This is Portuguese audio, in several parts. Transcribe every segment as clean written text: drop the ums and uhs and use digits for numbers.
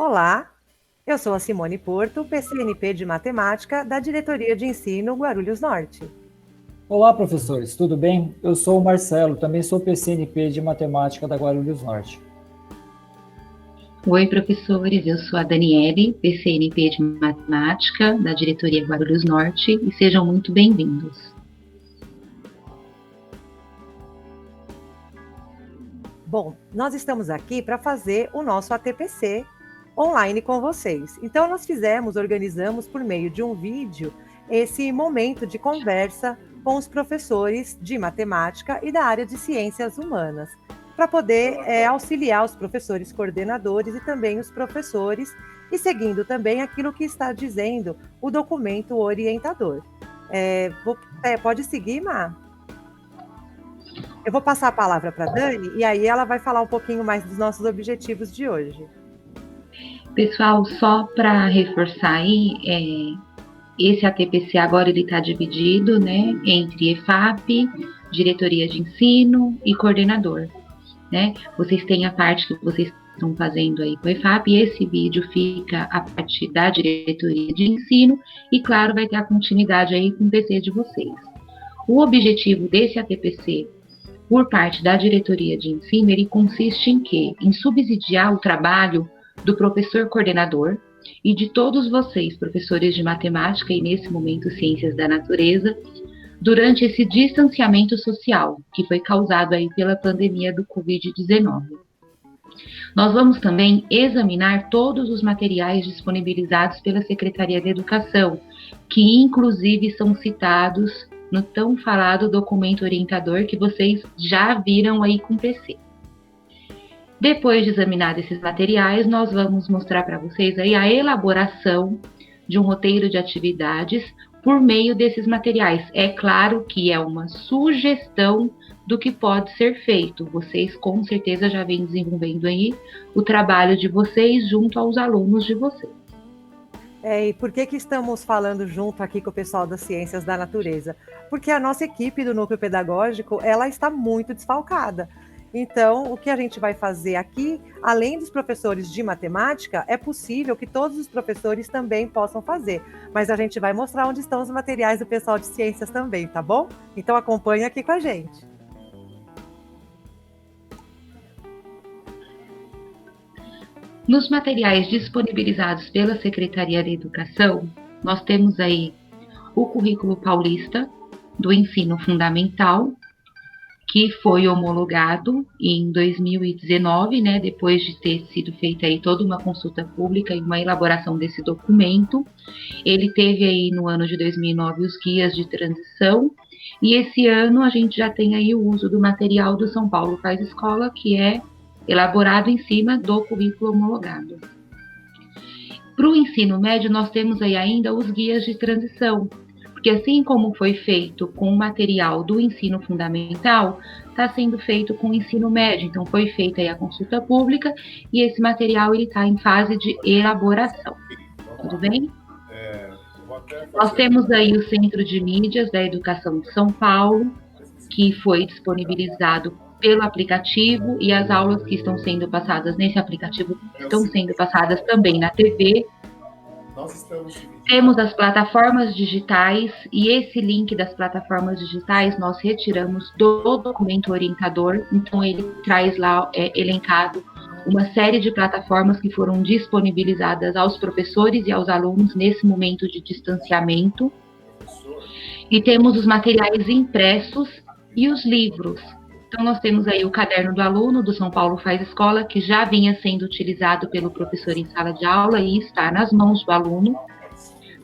Olá, eu sou a Simone Porto, PCNP de Matemática da Diretoria de Ensino Guarulhos Norte. Olá, professores, tudo bem? Eu sou o Marcelo, também sou PCNP de Matemática da Guarulhos Norte. Oi, professores, eu sou a Daniele, PCNP de Matemática da Diretoria Guarulhos Norte, e sejam muito bem-vindos. Bom, nós estamos aqui para fazer o nosso ATPC online com vocês. Então, organizamos por meio de um vídeo esse momento de conversa com os professores de matemática e da área de ciências humanas, para poder auxiliar os professores coordenadores e também os professores, e seguindo também aquilo que está dizendo o documento orientador. Pode seguir, Má? Eu vou passar a palavra para a Dani, e aí ela vai falar um pouquinho mais dos nossos objetivos de hoje. Pessoal, só para reforçar aí, esse ATPC agora ele está dividido, né, entre EFAP, Diretoria de Ensino e Coordenador, né? Vocês têm a parte que vocês estão fazendo aí com o EFAP, e esse vídeo fica a parte da Diretoria de Ensino, e claro, vai ter a continuidade aí com o PC de vocês. O objetivo desse ATPC por parte da diretoria de ensino, ele consiste em quê? Em subsidiar o trabalho do professor coordenador e de todos vocês, professores de matemática e, nesse momento, ciências da natureza, durante esse distanciamento social que foi causado aí pela pandemia do Covid-19. Nós vamos também examinar todos os materiais disponibilizados pela Secretaria de Educação, que inclusive são citados no tão falado documento orientador que vocês já viram aí com o PC. Depois de examinar esses materiais, nós vamos mostrar para vocês aí a elaboração de um roteiro de atividades por meio desses materiais. É claro que é uma sugestão do que pode ser feito. Vocês com certeza já vêm desenvolvendo aí o trabalho de vocês junto aos alunos de vocês. E por que estamos falando junto aqui com o pessoal das Ciências da Natureza? Porque a nossa equipe do Núcleo Pedagógico, ela está muito desfalcada. Então, o que a gente vai fazer aqui, além dos professores de matemática, é possível que todos os professores também possam fazer. Mas a gente vai mostrar onde estão os materiais do pessoal de ciências também, tá bom? Então, acompanhe aqui com a gente. Nos materiais disponibilizados pela Secretaria de Educação, nós temos aí o currículo paulista do ensino fundamental, que foi homologado em 2019, né, depois de ter sido feita aí toda uma consulta pública e uma elaboração desse documento. Ele teve aí no ano de 2009 os guias de transição, e esse ano a gente já tem aí o uso do material do São Paulo Faz Escola, que é elaborado em cima do currículo homologado. Para o ensino médio, nós temos aí ainda os guias de transição, porque assim como foi feito com o material do ensino fundamental, está sendo feito com o ensino médio. Então, foi feita aí a consulta pública e esse material está em fase de elaboração. Tudo bem? Nós temos aí o Centro de Mídias da Educação de São Paulo, que foi disponibilizado pelo aplicativo, e as aulas que estão sendo passadas nesse aplicativo estão sendo passadas também na TV. Temos as plataformas digitais, e esse link das plataformas digitais nós retiramos do documento orientador, então ele traz lá elencado uma série de plataformas que foram disponibilizadas aos professores e aos alunos nesse momento de distanciamento. E temos os materiais impressos e os livros. Então, nós temos aí o caderno do aluno do São Paulo Faz Escola, que já vinha sendo utilizado pelo professor em sala de aula e está nas mãos do aluno.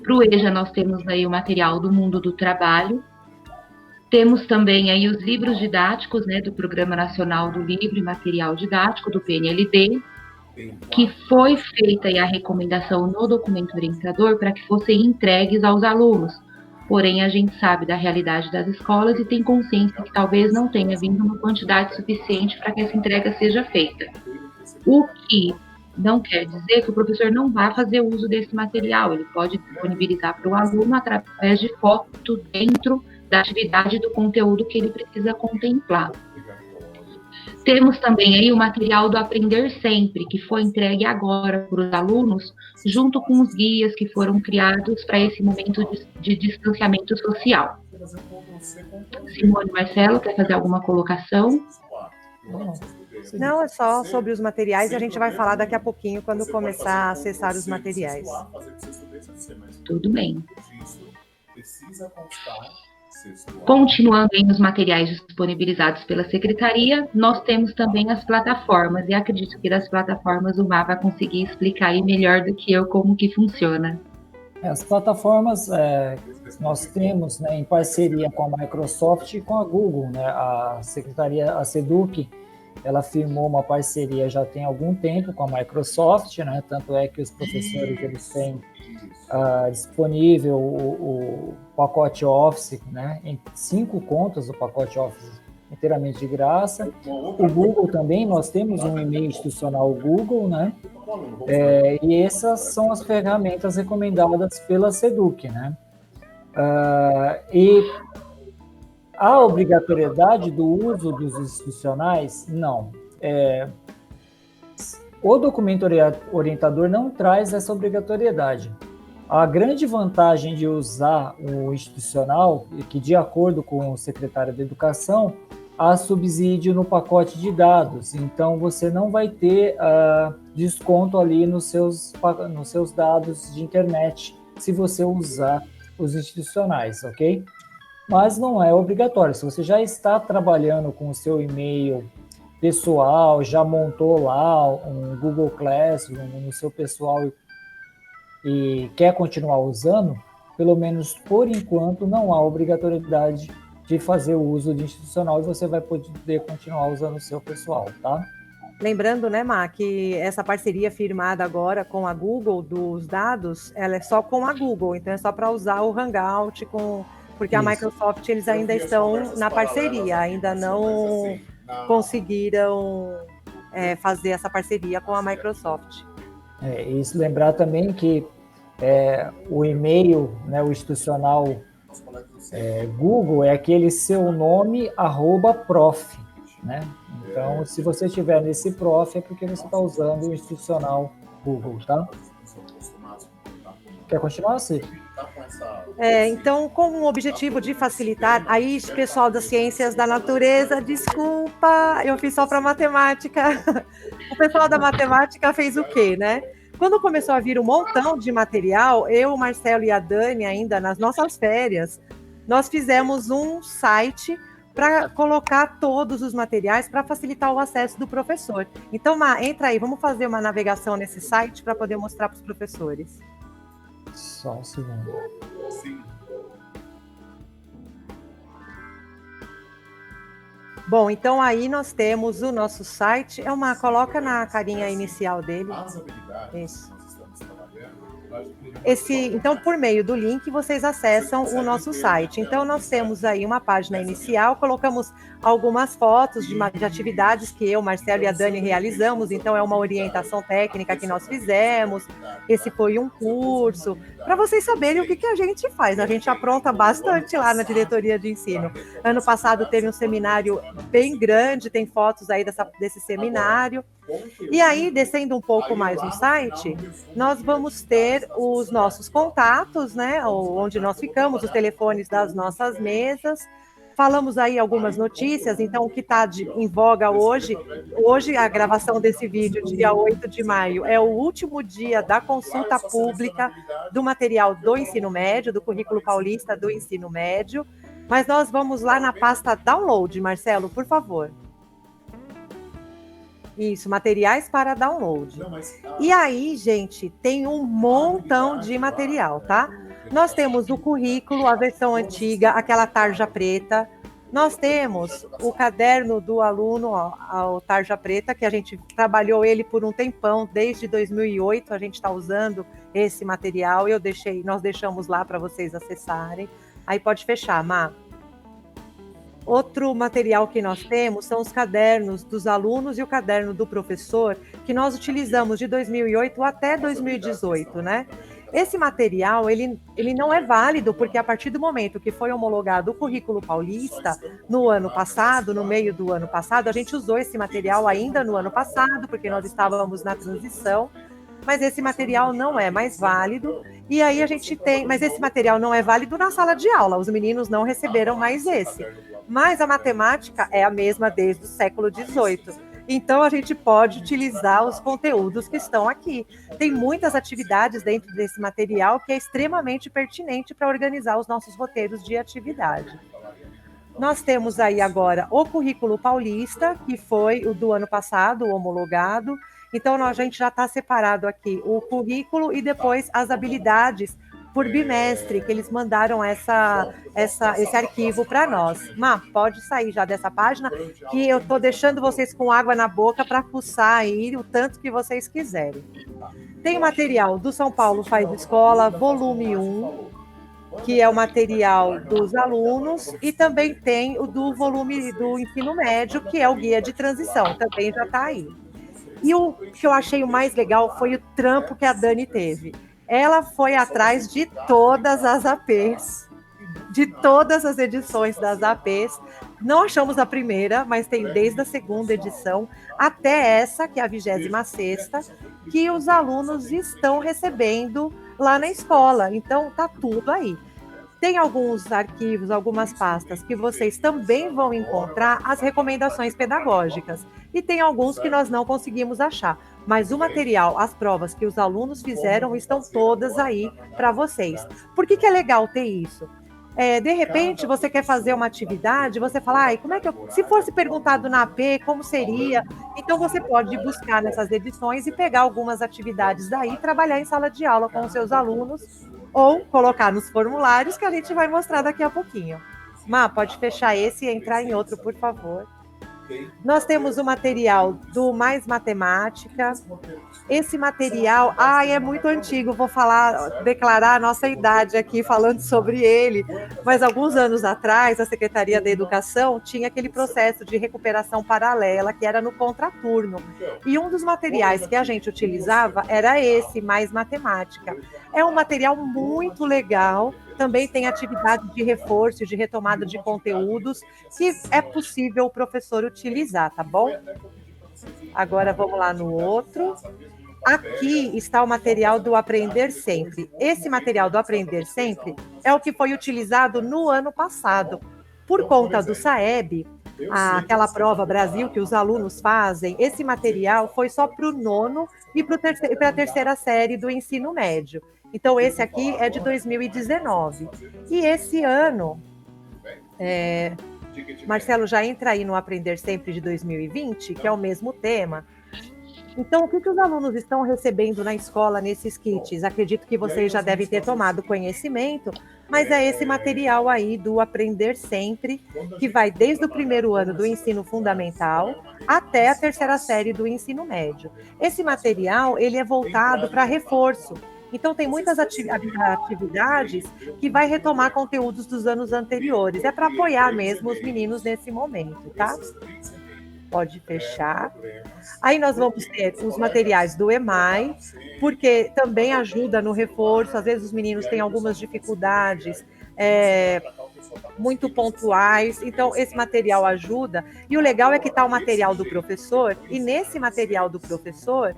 Para o EJA, nós temos aí o material do Mundo do Trabalho. Temos também aí os livros didáticos, né, do Programa Nacional do Livro e Material Didático, do PNLD, que foi feita aí a recomendação no documento orientador para que fossem entregues aos alunos. Porém, a gente sabe da realidade das escolas e tem consciência que talvez não tenha vindo uma quantidade suficiente para que essa entrega seja feita. O que não quer dizer que o professor não vá fazer uso desse material, ele pode disponibilizar para o aluno através de foto dentro da atividade do conteúdo que ele precisa contemplar. Temos também aí o material do Aprender Sempre, que foi entregue agora para os alunos, junto com os guias que foram criados para esse momento de distanciamento social. Simone, Marcelo, quer fazer alguma colocação? Não, é só sobre os materiais e a gente vai falar daqui a pouquinho quando começar a acessar os materiais. Tudo bem. Continuando aí nos materiais disponibilizados pela Secretaria, nós temos também as plataformas, e acredito que das plataformas o Má vai conseguir explicar aí melhor do que eu como que funciona. As plataformas nós temos, né, em parceria com a Microsoft e com a Google, né, a Secretaria, a SEDUC, ela firmou uma parceria já tem algum tempo com a Microsoft, né, tanto é que os professores eles têm disponível o pacote Office, né, em 5 contas o pacote Office inteiramente de graça. O Google também, nós temos um e-mail institucional Google, né, e essas são as ferramentas recomendadas pela SEDUC, né. E a obrigatoriedade do uso dos institucionais, não. O documento orientador não traz essa obrigatoriedade. A grande vantagem de usar o institucional é que, de acordo com o secretário da Educação, há subsídio no pacote de dados. Então, você não vai ter desconto ali nos seus dados de internet se você usar os institucionais, ok? Mas não é obrigatório. Se você já está trabalhando com o seu e-mail pessoal, já montou lá um Google Classroom no seu pessoal e quer continuar usando, pelo menos por enquanto não há obrigatoriedade de fazer o uso de institucional e você vai poder continuar usando o seu pessoal, tá? Lembrando, né, Má, que essa parceria firmada agora com a Google dos dados, ela é só com a Google, então é só para usar o Hangout porque a Microsoft, eles ainda estão na parceria, ainda não conseguiram fazer essa parceria com a Microsoft. Isso, lembrar também que o e-mail, né, o institucional Google é aquele seu nome @prof, né? Então, se você estiver nesse prof, é porque você está usando o institucional Google, tá? Quer continuar, Cid? Então, com o objetivo de facilitar, aí, pessoal das ciências da natureza, desculpa, eu fiz só para matemática. O pessoal da matemática fez o quê, né? Quando começou a vir um montão de material, eu, o Marcelo e a Dani, ainda nas nossas férias, nós fizemos um site para colocar todos os materiais para facilitar o acesso do professor. Então, Má, entra aí, vamos fazer uma navegação nesse site para poder mostrar para os professores. Só um segundo. Sim. Bom, então aí nós temos o nosso site. Coloca na carinha inicial dele. As habilidades Isso. que nós estamos trabalhando, Então, por meio do link, vocês acessam o nosso site. Então, nós temos aí uma página inicial, colocamos algumas fotos de atividades que eu, Marcelo e a Dani realizamos. Então, é uma orientação técnica que nós fizemos. Esse foi um curso, para vocês saberem o que a gente faz. A gente apronta bastante lá na diretoria de ensino. Ano passado teve um seminário bem grande, tem fotos aí desse seminário. E aí, descendo um pouco mais no site, nós vamos ter os nossos contatos, né? Onde nós ficamos, os telefones das nossas mesas. Falamos aí algumas notícias, então o que está em voga hoje, a gravação desse vídeo, dia 8 de maio, é o último dia da consulta pública do material do ensino médio, do currículo paulista do ensino médio. Mas nós vamos lá na pasta download, Marcelo, por favor. Isso, materiais para download. E aí, gente, tem um montão de material, tá? Nós temos o currículo, a versão antiga, aquela tarja preta. Nós temos o caderno do aluno, o tarja preta, que a gente trabalhou ele por um tempão, desde 2008 a gente está usando esse material. Nós deixamos lá para vocês acessarem. Aí pode fechar, Má. Outro material que nós temos são os cadernos dos alunos e o caderno do professor, que nós utilizamos de 2008 até 2018, né? Esse material, ele não é válido, porque a partir do momento que foi homologado o currículo paulista, no ano passado, no meio do ano passado, a gente usou esse material ainda no ano passado, porque nós estávamos na transição, mas esse material não é mais válido, e aí a gente tem, mas esse material não é válido na sala de aula, os meninos não receberam mais esse, mas a matemática é a mesma desde o século XVIII, então a gente pode utilizar os conteúdos que estão aqui. Tem muitas atividades dentro desse material que é extremamente pertinente para organizar os nossos roteiros de atividade. Nós temos aí agora o currículo paulista, que foi o do ano passado, o homologado. Então, a gente já está separado aqui o currículo e depois as habilidades por bimestre, que eles mandaram esse arquivo para nós. Má, pode sair já dessa página, que eu estou deixando vocês com água na boca para fuçar aí o tanto que vocês quiserem. Tem o material do São Paulo Faz Escola, volume 1, que é o material dos alunos, e também tem o do volume do ensino médio, que é o guia de transição, também já está aí. E o que eu achei o mais legal foi o trampo que a Dani teve. Ela foi atrás de todas as APs, de todas as edições das APs. Não achamos a primeira, mas tem desde a segunda edição até essa, que é a 26ª, que os alunos estão recebendo lá na escola. Então, tá tudo aí. Tem alguns arquivos, algumas pastas que vocês também vão encontrar as recomendações pedagógicas. E tem alguns que nós não conseguimos achar. Mas o material, as provas que os alunos fizeram estão todas aí para vocês. Por que é legal ter isso? De repente, você quer fazer uma atividade, você fala, como é que se fosse perguntado na AP, como seria? Então, você pode buscar nessas edições e pegar algumas atividades daí, trabalhar em sala de aula com os seus alunos, ou colocar nos formulários que a gente vai mostrar daqui a pouquinho. Má, pode fechar esse e entrar em outro, por favor. Nós temos o material do Mais Matemática. Esse material, é muito antigo, vou declarar a nossa idade aqui falando sobre ele, mas alguns anos atrás, a Secretaria da Educação tinha aquele processo de recuperação paralela, que era no contraturno. E um dos materiais que a gente utilizava era esse, Mais Matemática. É um material muito legal, também tem atividade de reforço, de retomada de conteúdos, que é possível o professor utilizar, tá bom? Agora vamos lá no outro. Aqui está o material do Aprender Sempre. Esse material do Aprender Sempre é o que foi utilizado no ano passado. Por conta do SAEB, aquela prova Brasil que os alunos fazem, esse material foi só para o 9º e para a 3ª série do ensino médio. Então, esse aqui é de 2019. E esse ano, Marcelo, já entra aí no Aprender Sempre de 2020, que é o mesmo tema. Então, o que os alunos estão recebendo na escola nesses kits? Acredito que vocês já devem ter tomado conhecimento, mas é esse material aí do Aprender Sempre, que vai desde o 1º ano do ensino fundamental até a 3ª série do ensino médio. Esse material, ele é voltado para reforço. Então, tem muitas atividades que vai retomar conteúdos dos anos anteriores. É para apoiar mesmo os meninos nesse momento, tá? Pode fechar. Aí nós vamos ter os materiais do EMAI, porque também ajuda no reforço. Às vezes os meninos têm algumas dificuldades muito pontuais, então esse material ajuda. E o legal é que está o material do professor, e nesse material do professor,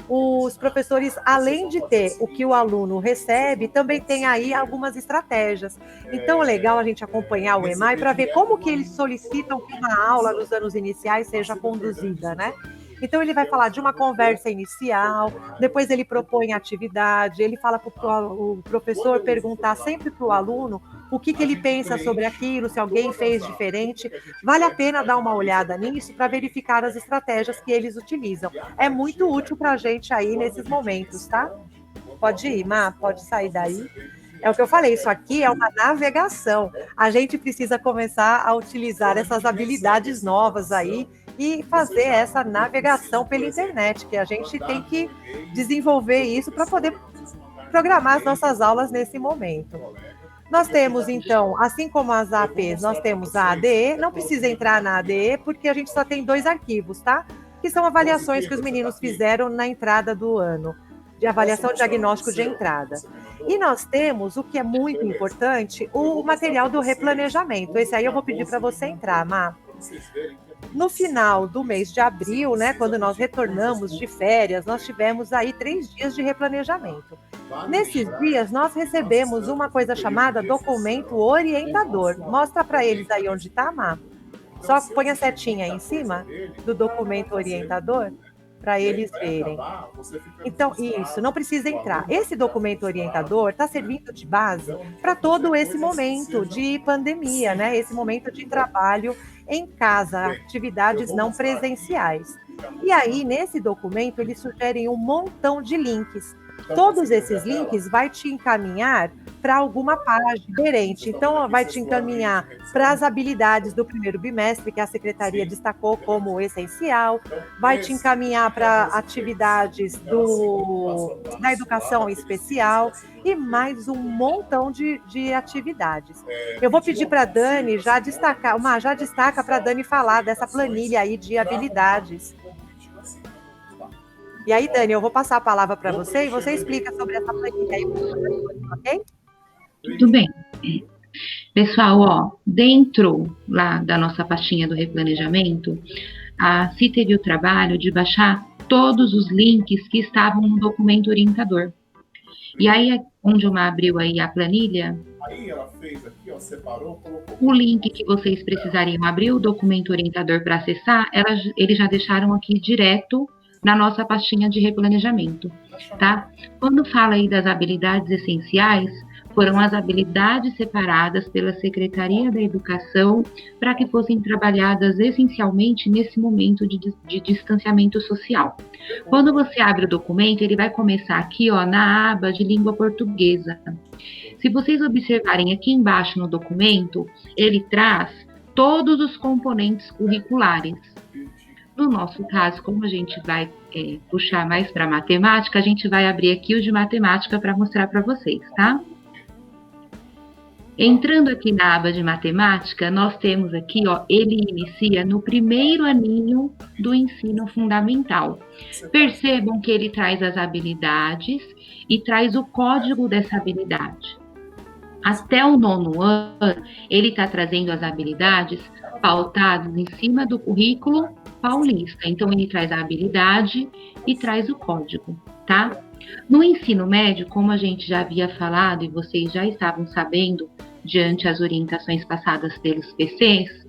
os professores, além de ter o que o aluno recebe, também tem aí algumas estratégias. Então é legal a gente acompanhar o EMAI para ver como que eles solicitam que uma aula nos anos iniciais seja conduzida, né? Então, ele vai falar de uma conversa inicial, depois ele propõe atividade, ele fala para o professor perguntar sempre para o aluno o que ele pensa sobre aquilo, se alguém fez diferente. Vale a pena dar uma olhada nisso para verificar as estratégias que eles utilizam. É muito útil para a gente aí nesses momentos, tá? Pode ir, Má, pode sair daí. É o que eu falei, isso aqui é uma navegação. A gente precisa começar a utilizar essas habilidades novas aí, e fazer essa navegação pela internet, que a gente tem que desenvolver isso para poder programar as nossas aulas nesse momento. Nós temos, então, assim como as APs, nós temos a ADE, não precisa entrar na ADE, porque a gente só tem 2 arquivos, tá? Que são avaliações que os meninos fizeram na entrada do ano. de avaliação diagnóstico de entrada. E nós temos, o que é muito importante, o material do replanejamento. Esse aí eu vou pedir para você entrar, Má. No final do mês de abril, né, quando nós retornamos de férias, nós tivemos aí 3 dias de replanejamento. Nesses dias, nós recebemos uma coisa chamada documento orientador. Mostra para eles aí onde está, Má. Só põe a setinha aí em cima do documento orientador para eles verem. Então, isso, não precisa entrar. Esse documento orientador está servindo de base para todo esse momento de pandemia, né? Esse momento de trabalho em casa, atividades não presenciais. E aí, nesse documento, eles sugerem um montão de links. Todos esses links vai te encaminhar para alguma página diferente. Então, vai te encaminhar para as habilidades do primeiro bimestre, que a secretaria destacou como essencial, vai te encaminhar para atividades da educação especial e mais um montão de atividades. Eu vou pedir para a Dani já destacar, já destaca para a Dani falar dessa planilha aí de habilidades. E aí, Dani, eu vou passar a palavra para você e você explica sobre essa planilha aí, ok? Tudo bem. Pessoal, ó, dentro lá da nossa pastinha do replanejamento, a CI teve o trabalho de baixar todos os links que estavam no documento orientador. E aí, onde uma abriu aí a planilha, aí ela fez aqui, ó, separou, colocou. O link que vocês precisariam abrir o documento orientador para acessar, eles já deixaram aqui direto na nossa pastinha de replanejamento, tá? Quando fala aí das habilidades essenciais, foram as habilidades separadas pela Secretaria da Educação para que fossem trabalhadas essencialmente nesse momento de distanciamento social. Quando você abre o documento, ele vai começar aqui, ó, na aba de língua portuguesa. Se vocês observarem aqui embaixo no documento, ele traz todos os componentes curriculares. No nosso caso, como a gente vai puxar mais para matemática, a gente vai abrir aqui o de matemática para mostrar para vocês, tá? Entrando aqui na aba de matemática, nós temos aqui, ó, ele inicia no primeiro aninho do ensino fundamental. Percebam que ele traz as habilidades e traz o código dessa habilidade. Até o 9º ano, ele está trazendo as habilidades pautadas em cima do currículo paulista. Então, ele traz a habilidade e traz o código, tá? No ensino médio, como a gente já havia falado e vocês já estavam sabendo, diante as orientações passadas pelos PCs,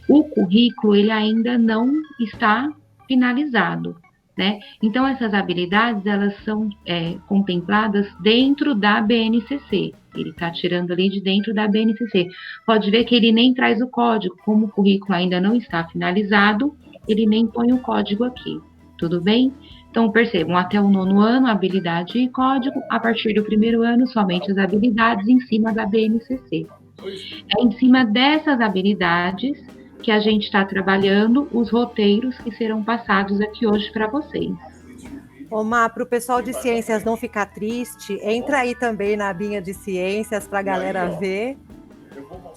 o currículo ele ainda não está finalizado, né? Então, essas habilidades, elas são contempladas dentro da BNCC. Ele está tirando ali de dentro da BNCC. Pode ver que ele nem traz o código, como o currículo ainda não está finalizado, ele nem põe o código aqui, tudo bem? Então, percebam, até o 9º ano, habilidade e código, a partir do 1º ano, somente as habilidades em cima da BNCC. É em cima dessas habilidades que a gente está trabalhando os roteiros que serão passados aqui hoje para vocês. Má, para o pessoal de ciências não ficar triste, entra aí também na abinha de ciências para a galera ver.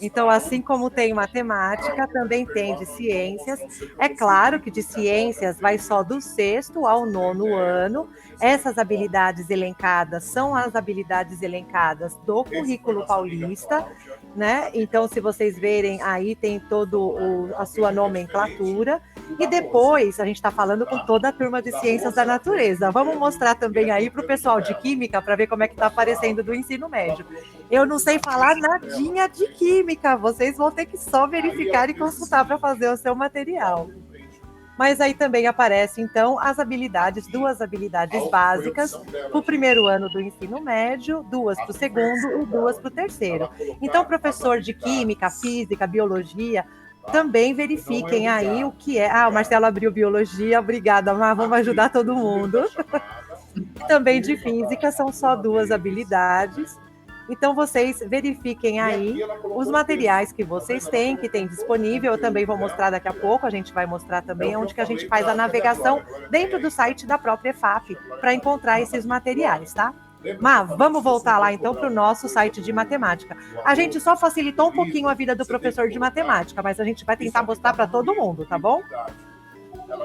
Então, assim como tem matemática, também tem de ciências. É claro que de ciências vai só do 6º ao 9º ano. Essas habilidades elencadas são as habilidades elencadas do currículo paulista, né? Então, se vocês verem, aí tem todo a sua nomenclatura. E depois, a gente está falando com toda a turma de ciências da natureza. Vamos mostrar também aí para o pessoal de química, para ver como é que está aparecendo do ensino médio. Eu não sei falar nadinha de química, vocês vão ter que só verificar e consultar para fazer o seu material. Mas aí também aparece, então, as habilidades, 2 habilidades básicas para o 1º ano do ensino médio, 2 para o 2º e 2 para o 3º. Então, professor de química, física, biologia, também verifiquem aí o que é. O Marcelo abriu biologia, obrigada, Mar, vamos ajudar todo mundo. Também de física, são só 2 habilidades. Então, vocês verifiquem aí os materiais que vocês têm, que tem disponível. Eu também vou mostrar daqui a pouco, a gente vai mostrar também onde que a gente faz a navegação dentro do site da própria EFAP para encontrar esses materiais, tá? Mas vamos voltar lá então para o nosso site de matemática. A gente só facilitou um pouquinho a vida do professor de matemática, mas a gente vai tentar mostrar para todo mundo, tá bom?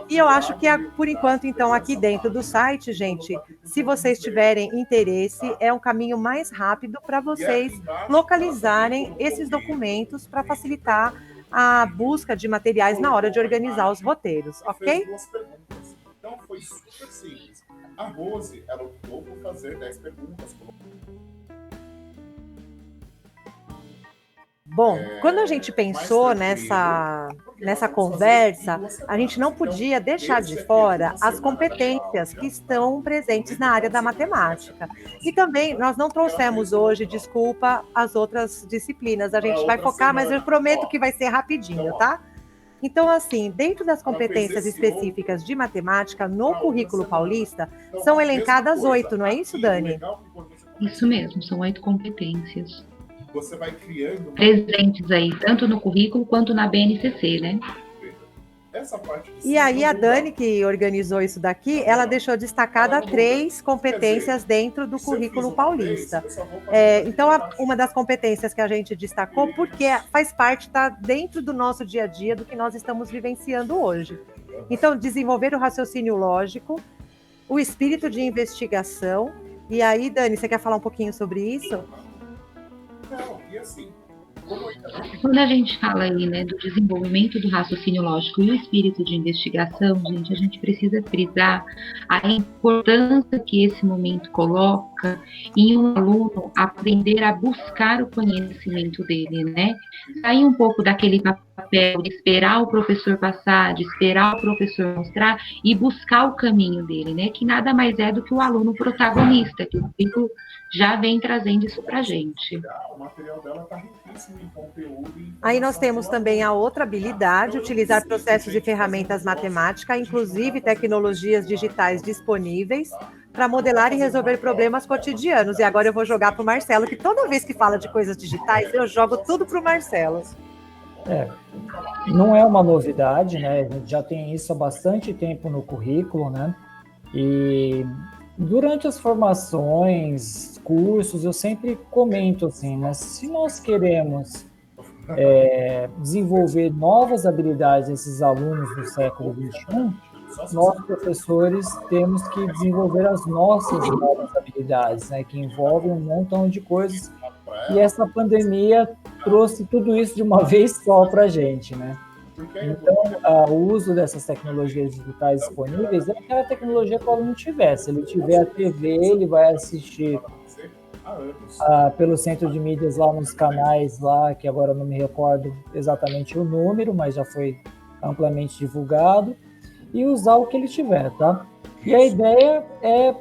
E eu acho que, por enquanto, então, aqui dentro do site, gente, se vocês tiverem interesse, é um caminho mais rápido para vocês localizarem esses documentos para facilitar a busca de materiais na hora de organizar os roteiros, ok? Então foi super simples. A Rose, ela optou por fazer 10 perguntas. Bom, quando a gente pensou nessa conversa, a gente não podia deixar de fora as competências que estão presentes na área da matemática. E também nós não trouxemos hoje, desculpa, as outras disciplinas. A gente vai focar, mas eu prometo que vai ser rapidinho, tá? Então, assim, dentro das competências específicas de matemática, no currículo paulista, são elencadas 8, não é isso, Dani? Isso mesmo, são 8 competências. Você vai criando presentes aí, tanto no currículo quanto na BNCC, né? Essa parte e aí a Dani, que organizou isso daqui, ela deixou destacada 3 competências dentro do currículo paulista. Então, uma das competências que a gente destacou, porque faz parte, está dentro do nosso dia a dia, do que nós estamos vivenciando hoje. Então, desenvolver o raciocínio lógico, o espírito de investigação. E aí, Dani, você quer falar um pouquinho sobre isso? Não, e assim, quando a gente fala aí, né, do desenvolvimento do raciocínio lógico e o espírito de investigação, gente, a gente precisa frisar a importância que esse momento coloca em um aluno aprender a buscar o conhecimento dele, né? Sair um pouco daquele papel de esperar o professor passar, de esperar o professor mostrar e buscar o caminho dele, né? Que nada mais é do que o aluno protagonista, que o currículo já vem trazendo isso pra gente. O material dela está riquíssimo em conteúdo. Aí nós temos também a outra habilidade, utilizar processos e ferramentas matemáticas, inclusive tecnologias digitais disponíveis, para modelar e resolver problemas cotidianos. E agora eu vou jogar para o Marcelo, que toda vez que fala de coisas digitais, eu jogo tudo para o Marcelo. Não é uma novidade, né? A gente já tem isso há bastante tempo no currículo, né? E durante as formações, cursos, eu sempre comento assim, né? Se nós queremos desenvolver novas habilidades desses alunos do século XXI, nós, professores, temos que desenvolver as nossas novas habilidades, né? Que envolvem um montão de coisas. E essa pandemia trouxe tudo isso de uma vez só para a gente, né? Então, o uso dessas tecnologias digitais disponíveis é aquela tecnologia que o aluno tiver. Se ele tiver a TV, ele vai assistir pelo centro de mídias lá nos canais lá, que agora não me recordo exatamente o número, mas já foi amplamente divulgado, e usar o que ele tiver, tá? E a ideia é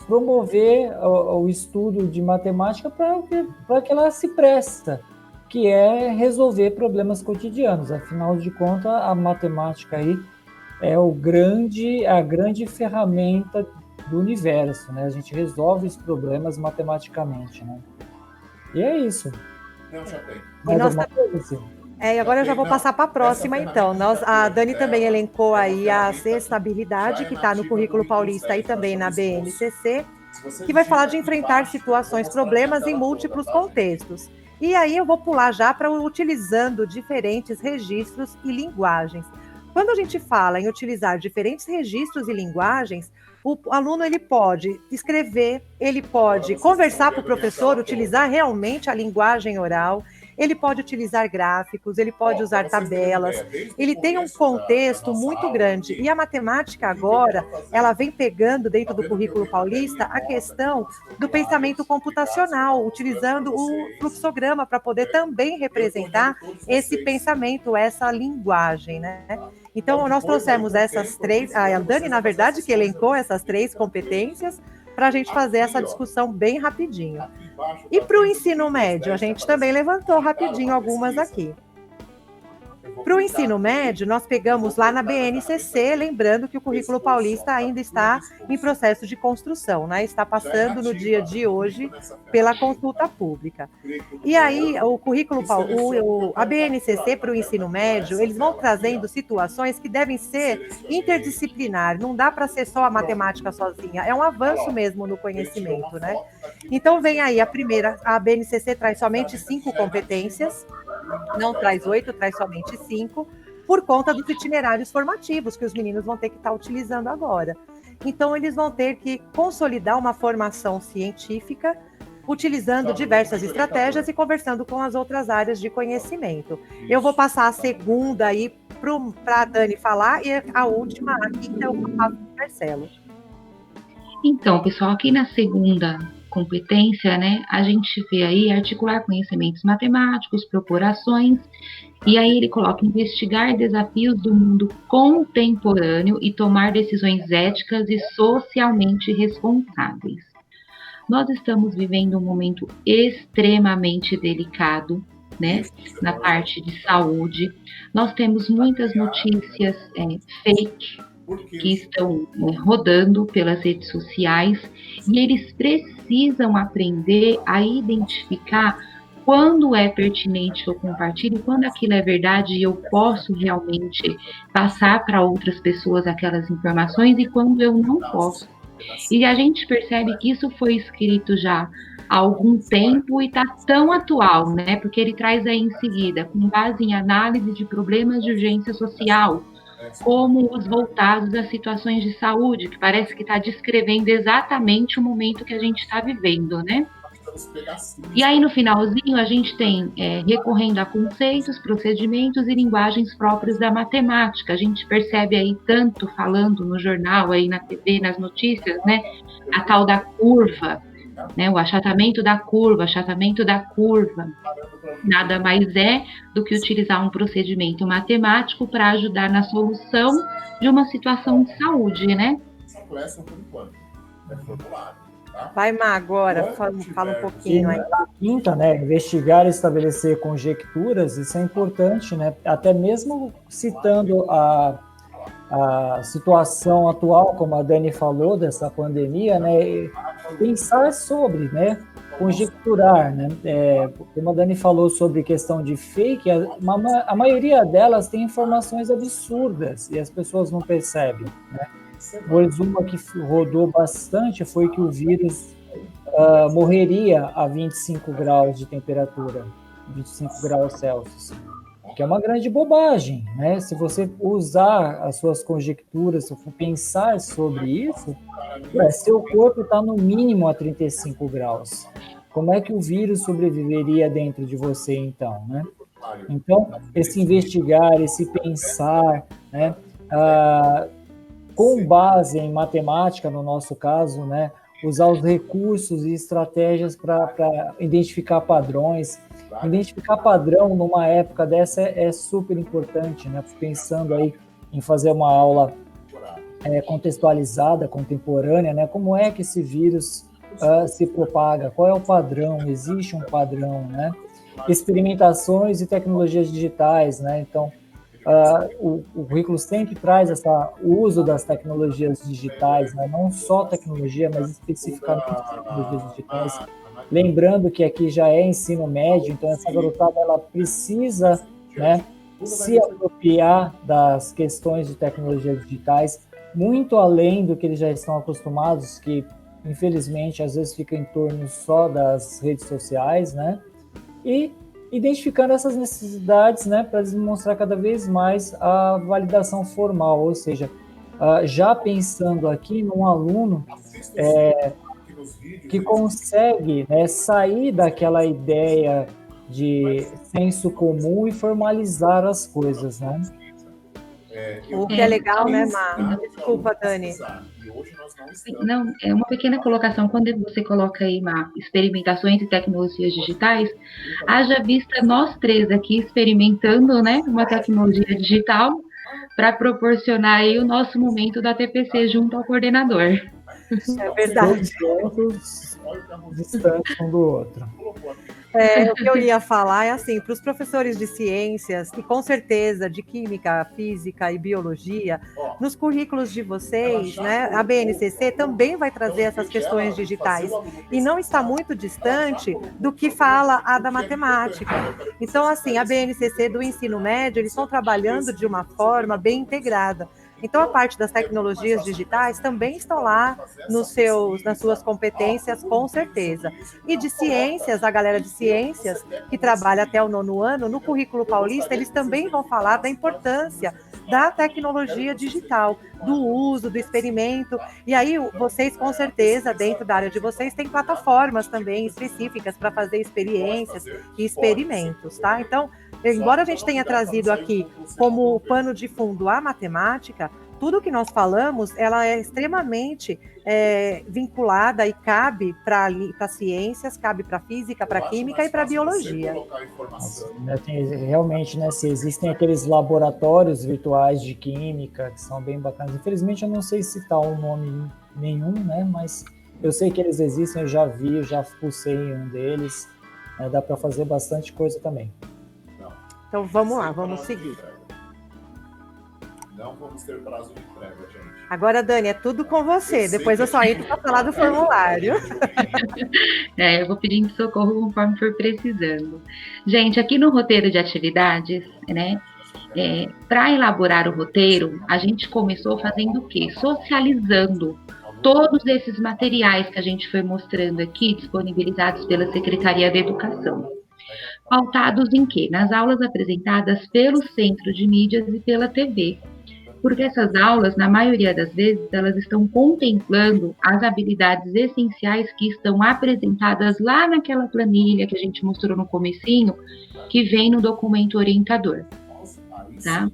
promover o estudo de matemática para que ela se presta, que é resolver problemas cotidianos. Afinal de contas, a matemática aí é a grande ferramenta do universo, né? A gente resolve os problemas matematicamente, né? E é isso. Não, já tem. Mais alguma coisa assim? E agora eu já vou passar para a próxima, então. A Dani também elencou aí a sexta habilidade, que está no currículo paulista e também na BNCC, que vai falar de enfrentar situações, problemas em múltiplos contextos. E aí eu vou pular já para utilizando diferentes registros e linguagens. Quando a gente fala em utilizar diferentes registros e linguagens, o aluno ele pode escrever, ele pode conversar com o professor, utilizar realmente a linguagem oral, ele pode utilizar gráficos, ele pode usar tabelas, ele tem um contexto muito grande. E a matemática agora, ela vem pegando dentro do currículo paulista a questão do pensamento computacional, utilizando o fluxograma para poder também representar esse pensamento, essa linguagem, né? Então, nós trouxemos essas 3, a Dani, na verdade, que elencou essas 3 competências, para a gente fazer essa discussão bem rapidinho. E para o ensino médio, a gente também levantou rapidinho algumas aqui. Para o ensino médio, nós pegamos lá na BNCC, lembrando que o currículo paulista ainda está em processo de construção, né? Está passando no dia de hoje pela consulta pública. E aí, o currículo, a BNCC para o ensino médio, eles vão trazendo situações que devem ser interdisciplinar, não dá para ser só a matemática sozinha, é um avanço mesmo no conhecimento, né? Então, vem aí a primeira, a BNCC traz somente 5 competências, não traz 8, traz somente 5, por conta dos itinerários formativos que os meninos vão ter que estar utilizando agora. Então, eles vão ter que consolidar uma formação científica, utilizando diversas estratégias e conversando com as outras áreas de conhecimento. Eu vou passar a segunda aí para a Dani falar, e a última aqui, então, eu passo para o Marcelo. Então, pessoal, aqui na segunda competência, né, a gente vê aí articular conhecimentos matemáticos, propor ações, e aí ele coloca investigar desafios do mundo contemporâneo e tomar decisões éticas e socialmente responsáveis. Nós estamos vivendo um momento extremamente delicado, né, na parte de saúde. Nós temos muitas notícias fake que estão rodando pelas redes sociais, e eles precisam aprender a identificar quando é pertinente eu compartilho, quando aquilo é verdade e eu posso realmente passar para outras pessoas aquelas informações, e quando eu não posso. E a gente percebe que isso foi escrito já há algum tempo e está tão atual, né? Porque ele traz aí em seguida, com base em análise de problemas de urgência social, como os voltados às situações de saúde, que parece que está descrevendo exatamente o momento que a gente está vivendo, né? E aí, no finalzinho, a gente tem recorrendo a conceitos, procedimentos e linguagens próprios da matemática. A gente percebe aí tanto falando no jornal, aí na TV, nas notícias, né? A tal da curva, né? O achatamento da curva, Nada mais é do que utilizar um procedimento matemático para ajudar na solução de uma situação de saúde, né? Vai, Má, agora, fala um pouquinho aí. A quinta, né, investigar e estabelecer conjecturas, isso é importante, né? Até mesmo citando a situação atual, como a Dani falou, dessa pandemia, né? Pensar sobre, né? Conjecturar, né? Como a Dani falou sobre questão de fake, a maioria delas tem informações absurdas e as pessoas não percebem, né? Pois uma que rodou bastante foi que o vírus morreria a 25 graus de temperatura, 25 graus Celsius, que é uma grande bobagem, né? Se você usar as suas conjecturas, se for pensar sobre isso, seu corpo está no mínimo a 35 graus. Como é que o vírus sobreviveria dentro de você, então, né? Então, esse investigar, esse pensar, né? Com base em matemática, no nosso caso, né? Usar os recursos e estratégias para identificar padrões. Identificar padrão numa época dessa é super importante, né? Pensando aí em fazer uma aula contextualizada, contemporânea, né? Como é que esse vírus se propaga? Qual é o padrão? Existe um padrão, né? Experimentações e tecnologias digitais, né? Então, o currículo sempre traz o uso das tecnologias digitais, né? Não só tecnologia, mas especificamente tecnologias digitais. Lembrando que aqui já é ensino médio, então essa garotada ela precisa, né, se apropriar das questões de tecnologias digitais, muito além do que eles já estão acostumados, que infelizmente às vezes fica em torno só das redes sociais, né? E identificando essas necessidades, né, para demonstrar cada vez mais a validação formal, ou seja, já pensando aqui num aluno que consegue, né, sair daquela ideia de senso comum e formalizar as coisas, né? O que é legal, né, Má? Desculpa, Dani. Não, é uma pequena colocação. Quando você coloca aí, Má, experimentações e tecnologias digitais, haja vista nós três aqui experimentando, né, uma tecnologia digital para proporcionar aí o nosso momento da TPC junto ao coordenador. É verdade. Todos distantes um do outro. O que eu ia falar é assim, para os professores de ciências, e com certeza de química, física e biologia, nos currículos de vocês, né, a BNCC também vai trazer essas questões digitais, e não está muito distante do que fala a da matemática. Então, assim, a BNCC do ensino médio, eles estão trabalhando de uma forma bem integrada. Então, a parte das tecnologias digitais também estão lá nas suas competências, com certeza. E de ciências, a galera de ciências, que trabalha até o 9º ano, no currículo paulista, eles também vão falar da importância da tecnologia digital, do uso, do experimento. E aí, vocês, com certeza, dentro da área de vocês, têm plataformas também específicas para fazer experiências e experimentos, tá? Então, embora a gente tenha trazido aqui como pano de fundo a matemática, tudo que nós falamos, ela é extremamente vinculada e cabe para ciências, cabe para física, para química e para biologia. Realmente, né, se existem aqueles laboratórios virtuais de química que são bem bacanas. Infelizmente, eu não sei citar um nome nenhum, né, mas eu sei que eles existem, eu já vi, eu já pulsei em um deles. Dá para fazer bastante coisa também. Então, vamos lá, vamos seguir. Não vamos ter prazo de entrega, gente. Agora, Dani, é tudo com você. Depois eu só entro para falar do formulário. Eu vou pedindo socorro conforme for precisando. Gente, aqui no roteiro de atividades, né? Para elaborar o roteiro, a gente começou fazendo o quê? Socializando todos esses materiais que a gente foi mostrando aqui, disponibilizados pela Secretaria da Educação. Pautados em quê? Nas aulas apresentadas pelo Centro de Mídias e pela TV. Porque essas aulas, na maioria das vezes, elas estão contemplando as habilidades essenciais que estão apresentadas lá naquela planilha que a gente mostrou no comecinho, que vem no documento orientador, tá?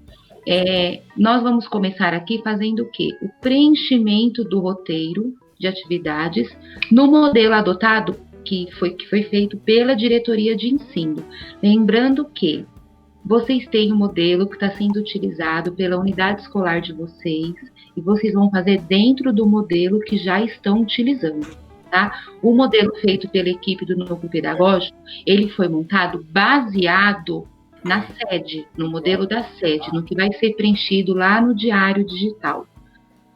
Nós vamos começar aqui fazendo o quê? O preenchimento do roteiro de atividades no modelo adotado que foi feito pela diretoria de ensino. Lembrando que vocês têm um modelo que está sendo utilizado pela unidade escolar de vocês e vocês vão fazer dentro do modelo que já estão utilizando, tá? O modelo feito pela equipe do Núcleo Pedagógico, ele foi montado baseado na sede, no modelo da sede, no que vai ser preenchido lá no diário digital,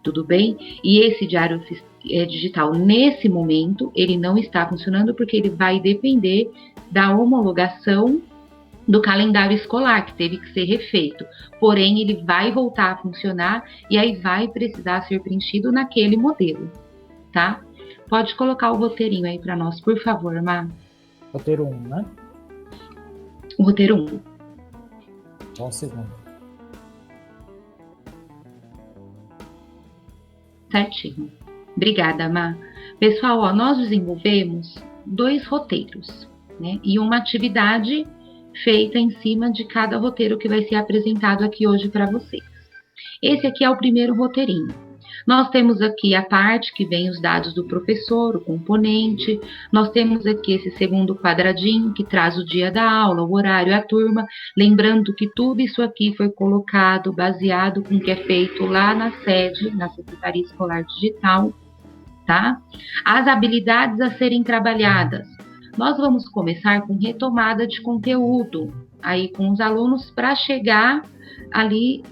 tudo bem? E esse diário digital, nesse momento, ele não está funcionando porque ele vai depender da homologação do calendário escolar, que teve que ser refeito. Porém, ele vai voltar a funcionar e aí vai precisar ser preenchido naquele modelo, tá? Pode colocar o roteirinho aí para nós, por favor, Má. Roteiro 1, né? O roteiro 1. Só um segundo. Certinho. Obrigada, Má. Pessoal, nós desenvolvemos 2 roteiros, né? E uma atividade feita em cima de cada roteiro que vai ser apresentado aqui hoje para vocês. Esse aqui é o primeiro roteirinho. Nós temos aqui a parte que vem os dados do professor, o componente. Nós temos aqui esse segundo quadradinho que traz o dia da aula, o horário, a turma. Lembrando que tudo isso aqui foi colocado baseado com o que é feito lá na sede, na Secretaria Escolar Digital, tá? As habilidades a serem trabalhadas. Nós vamos começar com retomada de conteúdo, aí com os alunos para chegar ali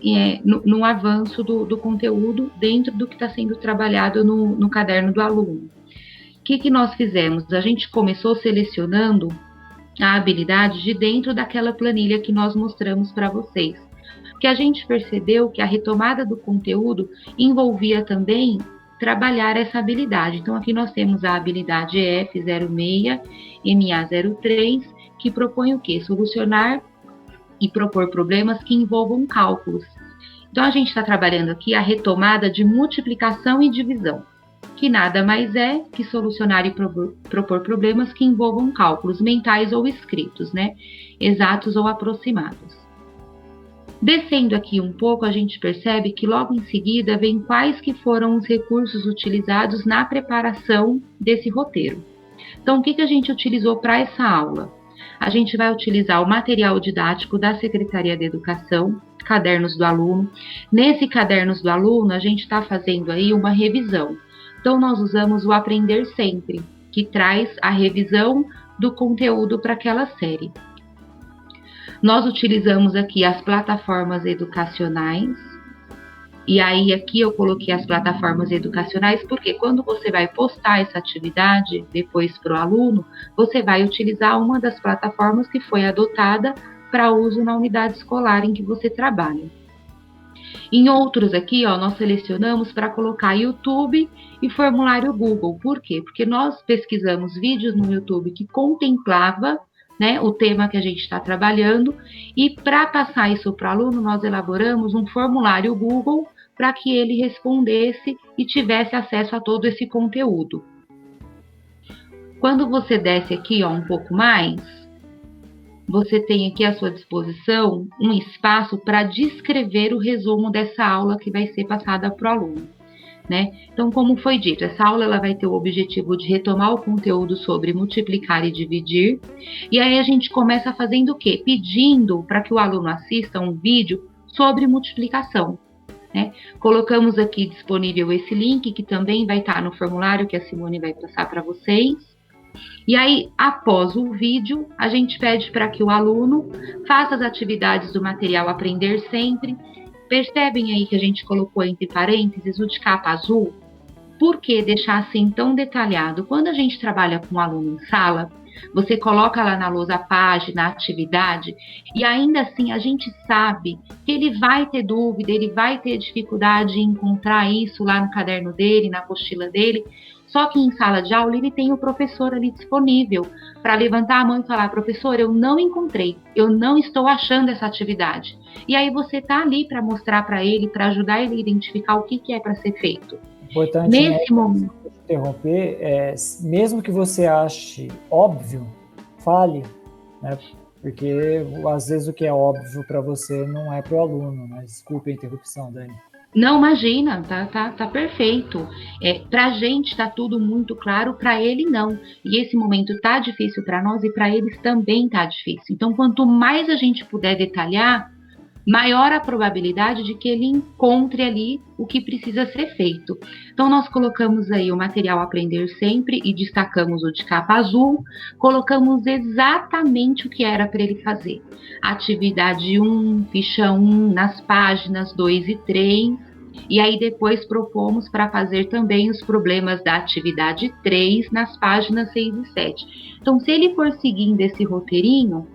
no avanço do conteúdo dentro do que está sendo trabalhado no caderno do aluno. O que nós fizemos? A gente começou selecionando a habilidade de dentro daquela planilha que nós mostramos para vocês, porque a gente percebeu que a retomada do conteúdo envolvia também trabalhar essa habilidade. Então, aqui nós temos a habilidade F06, MA03, que propõe o quê? Solucionar e propor problemas que envolvam cálculos. Então, a gente está trabalhando aqui a retomada de multiplicação e divisão, que nada mais é que solucionar e propor problemas que envolvam cálculos mentais ou escritos, né? Exatos ou aproximados. Descendo aqui um pouco, a gente percebe que logo em seguida vem quais que foram os recursos utilizados na preparação desse roteiro. Então, o que a gente utilizou para essa aula? A gente vai utilizar o material didático da Secretaria de Educação, Cadernos do Aluno. Nesse Cadernos do Aluno, a gente está fazendo aí uma revisão. Então, nós usamos o Aprender Sempre, que traz a revisão do conteúdo para aquela série. Nós utilizamos aqui as plataformas educacionais, e aí aqui eu coloquei as plataformas educacionais, porque quando você vai postar essa atividade depois para o aluno, você vai utilizar uma das plataformas que foi adotada para uso na unidade escolar em que você trabalha. Em outros aqui, ó, nós selecionamos para colocar YouTube e formulário Google. Por quê? Porque nós pesquisamos vídeos no YouTube que contemplava, né, o tema que a gente está trabalhando, e para passar isso para o aluno, nós elaboramos um formulário Google para que ele respondesse e tivesse acesso a todo esse conteúdo. Quando você desce aqui, ó, um pouco mais, você tem aqui à sua disposição um espaço para descrever o resumo dessa aula que vai ser passada para o aluno, né? Então, como foi dito, essa aula ela vai ter o objetivo de retomar o conteúdo sobre multiplicar e dividir, e aí a gente começa fazendo o quê? Pedindo para que o aluno assista um vídeo sobre multiplicação, né? Colocamos aqui disponível esse link, que também vai estar no formulário que a Simone vai passar para vocês. E aí, após o vídeo, a gente pede para que o aluno faça as atividades do material Aprender Sempre. Percebem aí que a gente colocou entre parênteses o de capa azul? Por que deixar assim tão detalhado? Quando a gente trabalha com um aluno em sala, você coloca lá na lousa a página, a atividade, e ainda assim a gente sabe que ele vai ter dúvida, ele vai ter dificuldade em encontrar isso lá no caderno dele, na apostila dele. Só que em sala de aula ele tem o professor ali disponível para levantar a mão e falar: professor, eu não encontrei, eu não estou achando essa atividade. E aí você está ali para mostrar para ele, para ajudar ele a identificar o que é para ser feito. Importante, nesse momento. Interromper, mesmo que você ache óbvio, fale, né? Porque às vezes o que é óbvio para você não é para o aluno, né? Desculpe a interrupção, Dani. Não, imagina, tá perfeito. Pra gente tá tudo muito claro, para ele não. E esse momento tá difícil para nós e para eles também tá difícil. Então, quanto mais a gente puder detalhar, maior a probabilidade de que ele encontre ali o que precisa ser feito. Então, nós colocamos aí o material Aprender Sempre e destacamos o de capa azul, colocamos exatamente o que era para ele fazer. Atividade 1, ficha 1, nas páginas 2 e 3, e aí depois propomos para fazer também os problemas da atividade 3 nas páginas 6 e 7. Então, se ele for seguindo esse roteirinho,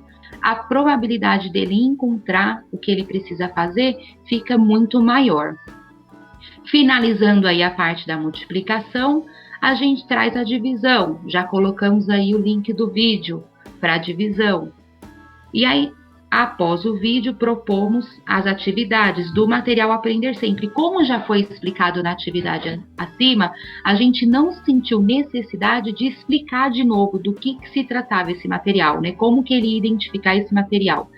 a probabilidade dele encontrar o que ele precisa fazer fica muito maior. Finalizando aí a parte da multiplicação, a gente traz a divisão. Já colocamos aí o link do vídeo para a divisão. E aí, após o vídeo, propomos as atividades do material Aprender Sempre. Como já foi explicado na atividade acima, a gente não sentiu necessidade de explicar de novo do que se tratava esse material, né? Como que ele ia identificar esse material.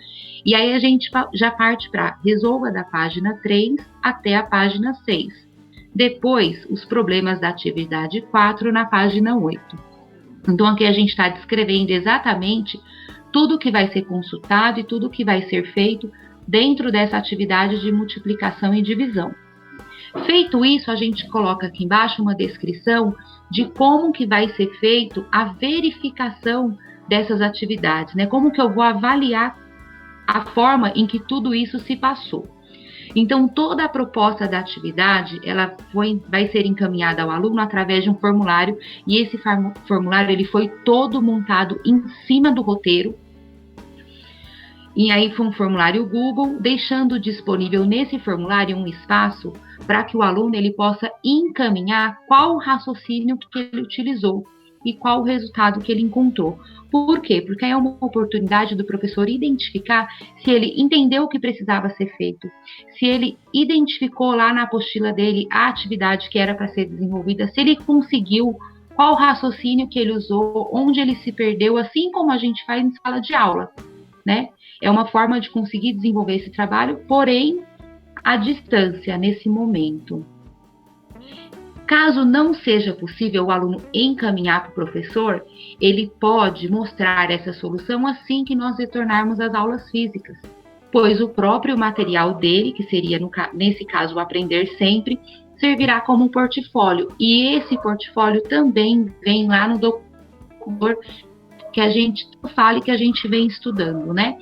E aí a gente já parte para resolva da página 3 até a página 6. Depois, os problemas da atividade 4 na página 8. Então, aqui a gente está descrevendo exatamente tudo que vai ser consultado e tudo que vai ser feito dentro dessa atividade de multiplicação e divisão. Feito isso, a gente coloca aqui embaixo uma descrição de como que vai ser feito a verificação dessas atividades, né? Como que eu vou avaliar a forma em que tudo isso se passou. Então, toda a proposta da atividade, ela vai ser encaminhada ao aluno através de um formulário, e esse formulário ele foi todo montado em cima do roteiro. E aí foi um formulário Google, deixando disponível nesse formulário um espaço para que o aluno ele possa encaminhar qual o raciocínio que ele utilizou e qual o resultado que ele encontrou. Por quê? Porque é uma oportunidade do professor identificar se ele entendeu o que precisava ser feito, se ele identificou lá na apostila dele a atividade que era para ser desenvolvida, se ele conseguiu, qual o raciocínio que ele usou, onde ele se perdeu, assim como a gente faz em sala de aula, né? É uma forma de conseguir desenvolver esse trabalho, porém, à distância, nesse momento. Caso não seja possível o aluno encaminhar para o professor, ele pode mostrar essa solução assim que nós retornarmos às aulas físicas, pois o próprio material dele, que seria, nesse caso, o Aprender Sempre, servirá como um portfólio. E esse portfólio também vem lá no documento que a gente fala e que a gente vem estudando, né?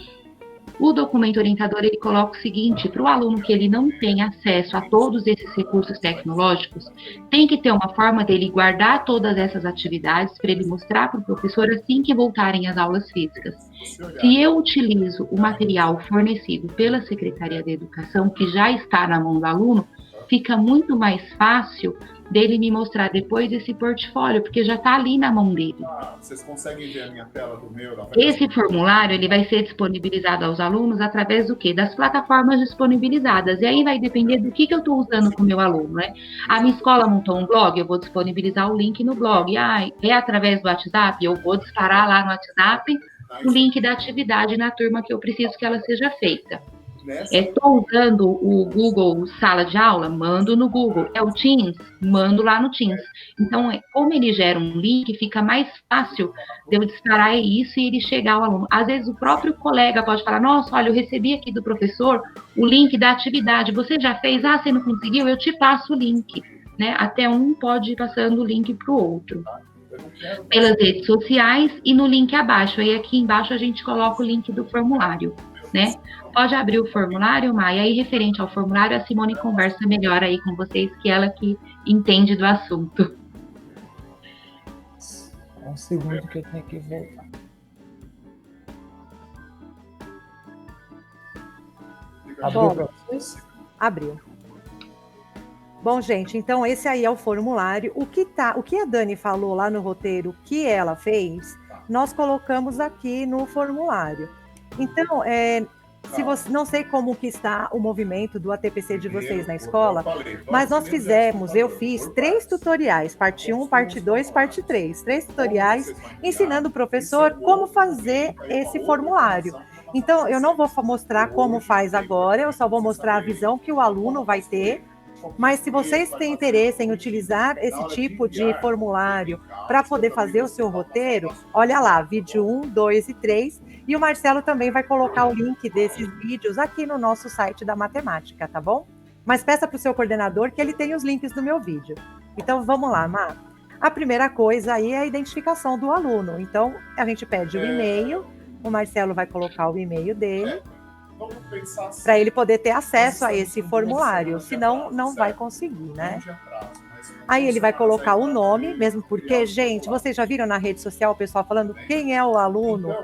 O documento orientador, ele coloca o seguinte, para o aluno que ele não tem acesso a todos esses recursos tecnológicos, tem que ter uma forma dele guardar todas essas atividades para ele mostrar para o professor assim que voltarem às aulas físicas. Se eu utilizo o material fornecido pela Secretaria de Educação, que já está na mão do aluno, fica muito mais fácil dele me mostrar depois esse portfólio, porque já está ali na mão dele. Vocês conseguem ver a minha tela do meu? Esse formulário, ele vai ser disponibilizado aos alunos através do quê? Das plataformas disponibilizadas. E aí vai depender do que eu estou usando com o meu aluno, né? A minha escola montou um blog, eu vou disponibilizar o link no blog. É através do WhatsApp? Eu vou disparar lá no WhatsApp o link da atividade na turma que eu preciso que ela seja feita. Estou usando o Google Sala de Aula? Mando no Google. É o Teams? Mando lá no Teams. Então, como ele gera um link, fica mais fácil de eu disparar isso e ele chegar ao aluno. Às vezes, o próprio colega pode falar, nossa, olha, eu recebi aqui do professor o link da atividade. Você já fez? Ah, você não conseguiu? Eu te passo o link. Né? Até um pode ir passando o link para o outro. Pelas redes sociais e no link abaixo. Aí, aqui embaixo, a gente coloca o link do formulário. Né? Pode abrir o formulário, Maia, e aí referente ao formulário, a Simone conversa melhor aí com vocês, que ela que entende do assunto. Um segundo que eu tenho que voltar. Abriu para vocês? Abriu. Bom, gente, então esse aí é o formulário. O que a Dani falou lá no roteiro que ela fez, nós colocamos aqui no formulário. Então, se você, não sei como que está o movimento do ATPC de vocês na escola, mas eu fiz 3 tutoriais, parte 1, parte 2, parte 3. 3 tutoriais ensinando o professor como fazer esse formulário. Então, eu não vou mostrar como faz agora, eu só vou mostrar a visão que o aluno vai ter. Mas se vocês têm interesse em utilizar esse tipo de formulário para poder fazer o seu roteiro, olha lá, vídeo 1, 2 e 3. E o Marcelo também vai colocar o link desses vídeos aqui no nosso site da matemática, tá bom? Mas peça para o seu coordenador que ele tem os links do meu vídeo. Então, vamos lá, Má. A primeira coisa aí é a identificação do aluno. Então, a gente pede o e-mail, o Marcelo vai colocar o e-mail dele, para ele poder ter acesso a esse formulário, senão não vai conseguir, né? Aí ele vai colocar o nome, mesmo porque, gente, vocês já viram na rede social o pessoal falando quem é o aluno?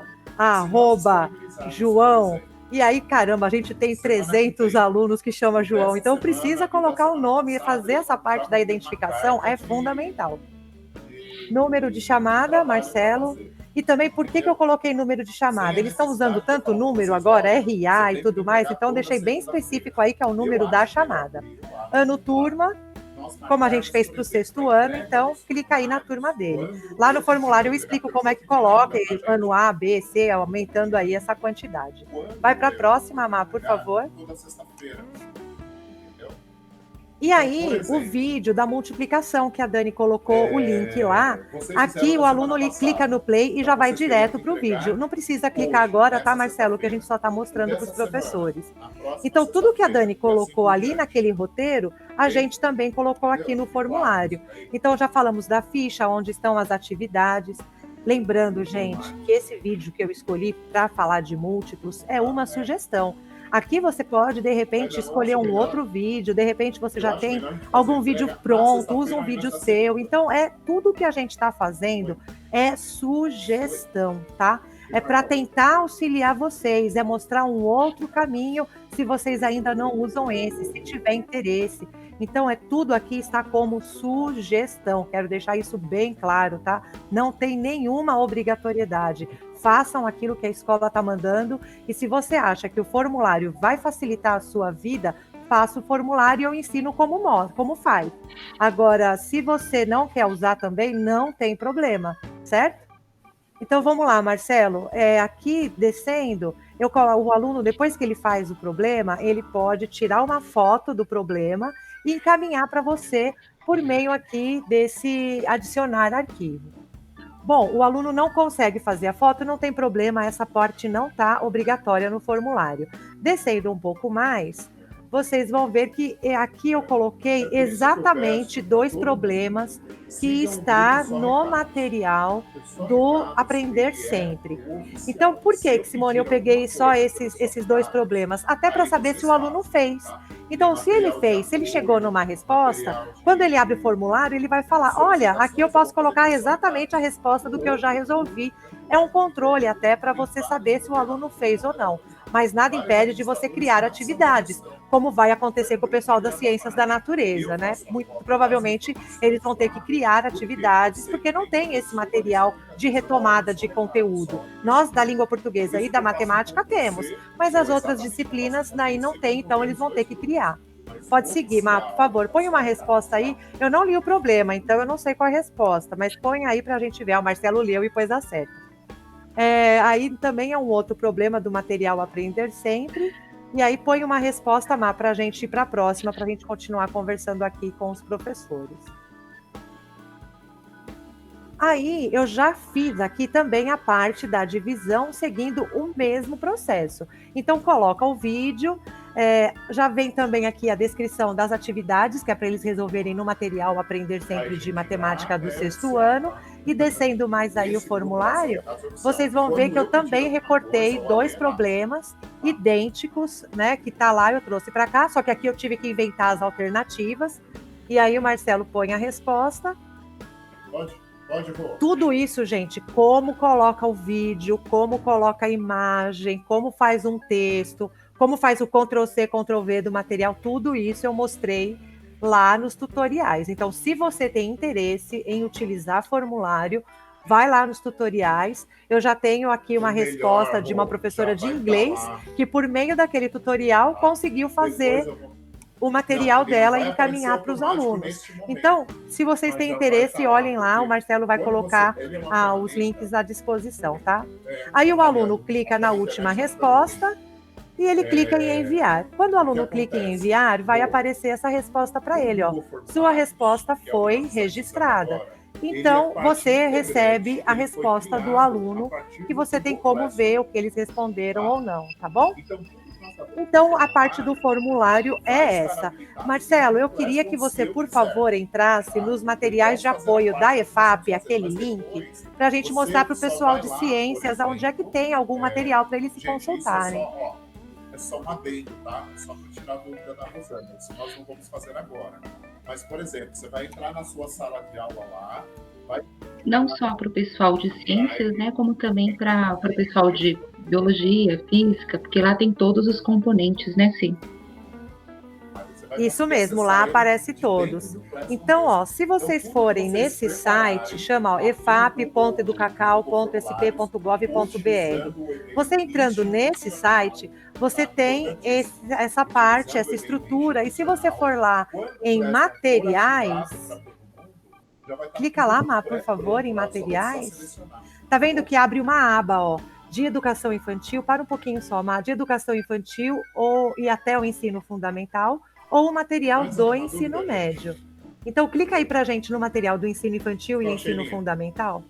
@João. E aí, caramba, a gente tem 300 alunos que chamam João, então precisa colocar o nome e fazer essa parte da identificação é fundamental. Número de chamada, Marcelo. E também, por que eu coloquei número de chamada? Eles estão usando tanto número agora, RA e tudo mais, então deixei bem específico aí que é o número da chamada. Ano, turma, como a gente fez para o 6º ano, então clica aí na turma dele. Lá no formulário eu explico como é que coloca, ano A, B, C, aumentando aí essa quantidade. Vai para a próxima, Má, por favor. E aí, o vídeo da multiplicação que a Dani colocou o link lá, aqui o aluno ele clica no play e já vai direto para o vídeo. Não precisa clicar agora, tá, Marcelo? Que a gente só está mostrando para os professores. Então, tudo que a Dani colocou ali naquele roteiro, a gente também colocou aqui no formulário. Então, já falamos da ficha, onde estão as atividades. Lembrando, gente, que esse vídeo que eu escolhi para falar de múltiplos é uma sugestão. Aqui você pode, de repente, escolher um outro vídeo, de repente você já tem algum vídeo pronto, usa um vídeo seu. Então, tudo que a gente está fazendo é sugestão, tá? É para tentar auxiliar vocês, é mostrar um outro caminho se vocês ainda não usam esse, se tiver interesse. Então, tudo aqui está como sugestão. Quero deixar isso bem claro, tá? Não tem nenhuma obrigatoriedade. Façam aquilo que a escola está mandando. E se você acha que o formulário vai facilitar a sua vida, faça o formulário e eu ensino como faz. Agora, se você não quer usar também, não tem problema, certo? Então, vamos lá, Marcelo. Aqui, descendo, o aluno, depois que ele faz o problema, ele pode tirar uma foto do problema e encaminhar para você por meio aqui desse adicionar arquivo. Bom, o aluno não consegue fazer a foto, não tem problema, essa parte não está obrigatória no formulário. Descendo um pouco mais, vocês vão ver que aqui eu coloquei exatamente 2 problemas que está no material do Aprender Sempre. Então, por que, Simone, eu peguei só esses 2 problemas? Até para saber se o aluno fez. Então, se ele fez, se ele chegou numa resposta, quando ele abre o formulário, ele vai falar, olha, aqui eu posso colocar exatamente a resposta do que eu já resolvi. É um controle até para você saber se o aluno fez ou não. Mas nada impede de você criar atividades, como vai acontecer com o pessoal das ciências da natureza, né? Muito provavelmente eles vão ter que criar atividades, porque não tem esse material de retomada de conteúdo. Nós, da língua portuguesa e da matemática, temos, mas as outras disciplinas daí não tem, então eles vão ter que criar. Pode seguir, Má, por favor. Põe uma resposta aí. Eu não li o problema, então eu não sei qual é a resposta, mas põe aí para a gente ver. O Marcelo leu e pôs a certa. Aí também é um outro problema do material Aprender Sempre. E aí põe uma resposta, Má, para a gente ir para a próxima, para a gente continuar conversando aqui com os professores. Aí eu já fiz aqui também a parte da divisão seguindo o mesmo processo. Então coloca o vídeo, já vem também aqui a descrição das atividades, que é para eles resolverem no material Aprender Sempre de Matemática do 6º ano, e descendo mais aí o formulário, vocês vão ver que eu também recortei 2 problemas idênticos, né, que tá lá, eu trouxe para cá, só que aqui eu tive que inventar as alternativas, e aí o Marcelo põe a resposta. Tudo isso, gente, como coloca o vídeo, como coloca a imagem, como faz um texto, como faz o Ctrl+C, Ctrl+V do material, tudo isso eu mostrei lá nos tutoriais. Então, se você tem interesse em utilizar formulário, vai lá nos tutoriais. Eu já tenho aqui uma resposta de uma professora de inglês que, por meio daquele tutorial, conseguiu fazer o material dela e encaminhar para os alunos. Então, se vocês têm interesse, olhem lá, o Marcelo vai colocar os links à disposição, tá? Aí o aluno clica na última resposta e ele clica em enviar. Quando o aluno clica em enviar, vai aparecer essa resposta para ele, ó. Sua resposta foi registrada. Então, você recebe a resposta do aluno, que você tem como ver o que eles responderam ou não, tá bom? Então, a parte do formulário é essa. Marcelo, eu queria que você, por favor, entrasse nos materiais de apoio da EFAP, aquele link, para a gente mostrar para o pessoal de ciências onde é que tem algum material para eles se consultarem. É só um adendo, tá? Só para tirar a dúvida da Rosana. Isso nós não vamos fazer agora. Mas, por exemplo, você vai entrar na sua sala de aula lá, não só para o pessoal de ciências, né, como também para o pessoal de biologia, física, porque lá tem todos os componentes, né, sim. Isso mesmo, lá aparece todos. Então, ó, se vocês forem nesse site, chama efap.educacal.sp.gov.br. Você entrando nesse site, você tem essa parte, essa estrutura, e se você for lá em materiais, clica lá, Má, por favor, em materiais. Tá vendo que abre uma aba, ó, de educação infantil, para um pouquinho só, Má, de educação infantil e até o ensino fundamental, ou o material do ensino médio. Então, clica aí pra gente no material do ensino infantil e ensino fundamental.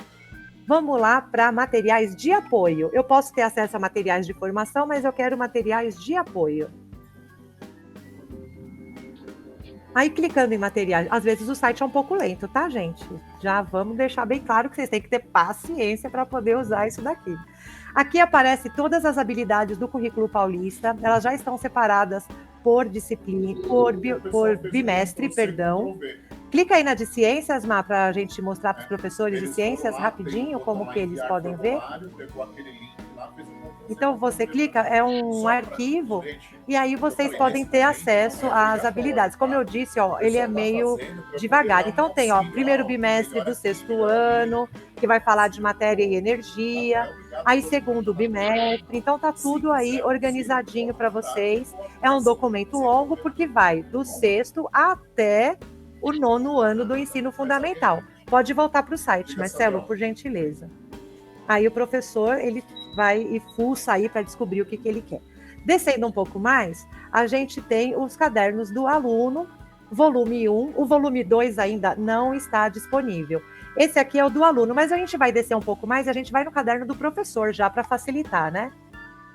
Vamos lá para materiais de apoio. Eu posso ter acesso a materiais de formação, mas eu quero materiais de apoio. Aí, clicando em materiais, às vezes o site é um pouco lento, tá, gente? Já vamos deixar bem claro que vocês têm que ter paciência para poder usar isso daqui. Aqui aparece todas as habilidades do currículo paulista, elas já estão separadas por disciplina, por bimestre, perdão. Clica aí na de ciências, Má, para a gente mostrar para os professores de ciências rapidinho como que eles podem ver. Então, você clica, é um arquivo, e aí vocês podem ter acesso às habilidades. Como eu disse, ó, ele é meio devagar. Então, tem, ó, primeiro bimestre do 6º ano, que vai falar de matéria e energia. Aí, segundo bimestre. Então, tá tudo aí organizadinho para vocês. É um documento longo, porque vai do 6º até o 9º ano do ensino fundamental. Pode voltar para o site, Marcelo, por gentileza. Aí o professor, ele vai e fuça aí para descobrir o que ele quer. Descendo um pouco mais, a gente tem os cadernos do aluno, volume 1, o volume 2 ainda não está disponível. Esse aqui é o do aluno, mas a gente vai descer um pouco mais e a gente vai no caderno do professor já para facilitar, né?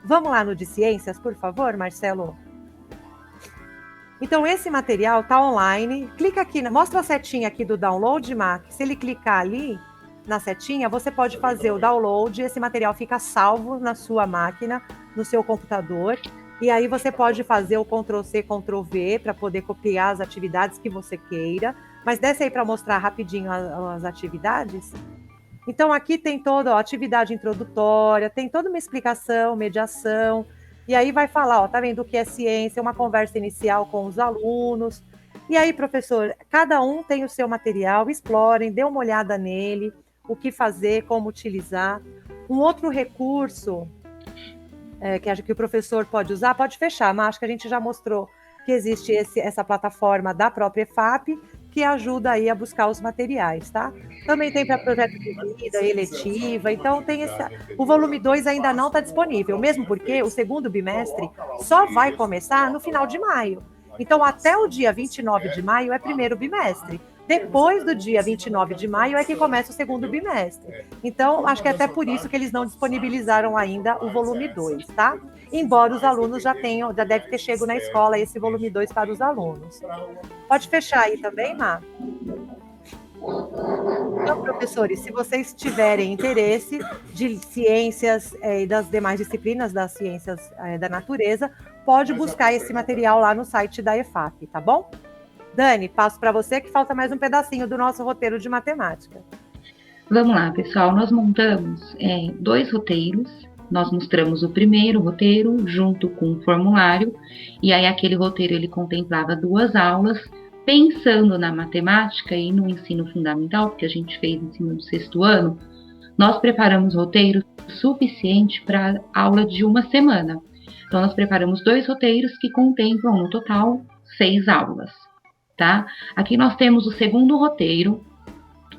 Vamos lá no de ciências, por favor, Marcelo? Então, esse material está online. Clica aqui, mostra a setinha aqui do download, Mark. Se ele clicar ali na setinha, você pode fazer o download. Esse material fica salvo na sua máquina, no seu computador. E aí você pode fazer o Ctrl+C, Ctrl+V para poder copiar as atividades que você queira. Mas desce aí para mostrar rapidinho as atividades. Então, aqui tem toda a atividade introdutória, tem toda uma explicação, mediação. E aí vai falar, ó, tá vendo o que é ciência, uma conversa inicial com os alunos. E aí, professor, cada um tem o seu material, explorem, dê uma olhada nele, o que fazer, como utilizar. Um outro recurso que o professor pode usar, pode fechar, mas acho que a gente já mostrou que existe essa plataforma da própria EFAP, que ajuda aí a buscar os materiais, tá? Também tem para projeto de vida, eletiva, então tem o volume 2 ainda não está disponível, mesmo porque o segundo bimestre só vai começar no final de maio. Então, até o dia 29 de maio é primeiro bimestre. Depois do dia 29 de maio é que começa o segundo bimestre. Então, acho que é até por isso que eles não disponibilizaram ainda o volume 2, tá? Embora os alunos já deve ter chego na escola esse volume 2 para os alunos. Pode fechar aí também, Má? Então, professores, se vocês tiverem interesse de ciências e das demais disciplinas das ciências da natureza, pode buscar esse material lá no site da EFAP, tá bom? Dani, passo para você que falta mais um pedacinho do nosso roteiro de matemática. Vamos lá, pessoal. Nós montamos 2 roteiros. Nós mostramos o primeiro roteiro junto com o formulário. E aí aquele roteiro ele contemplava 2 aulas, pensando na matemática e no ensino fundamental, porque a gente fez ensino do 6º ano. Nós preparamos roteiro suficiente para aula de 1 semana. Então, nós preparamos 2 roteiros que contemplam, no total, 6 aulas. Tá? Aqui nós temos o segundo roteiro,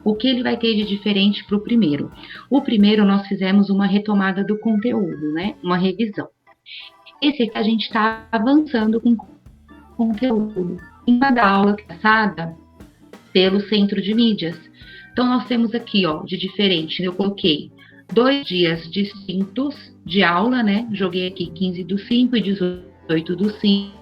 o que ele vai ter de diferente para o primeiro. O primeiro nós fizemos uma retomada do conteúdo, né? Uma revisão. Esse aqui a gente está avançando com conteúdo. Em cada aula passada pelo Centro de Mídias. Então nós temos aqui, ó, de diferente, eu coloquei 2 dias distintos de aula, né? Joguei aqui 15/5 e 18/5.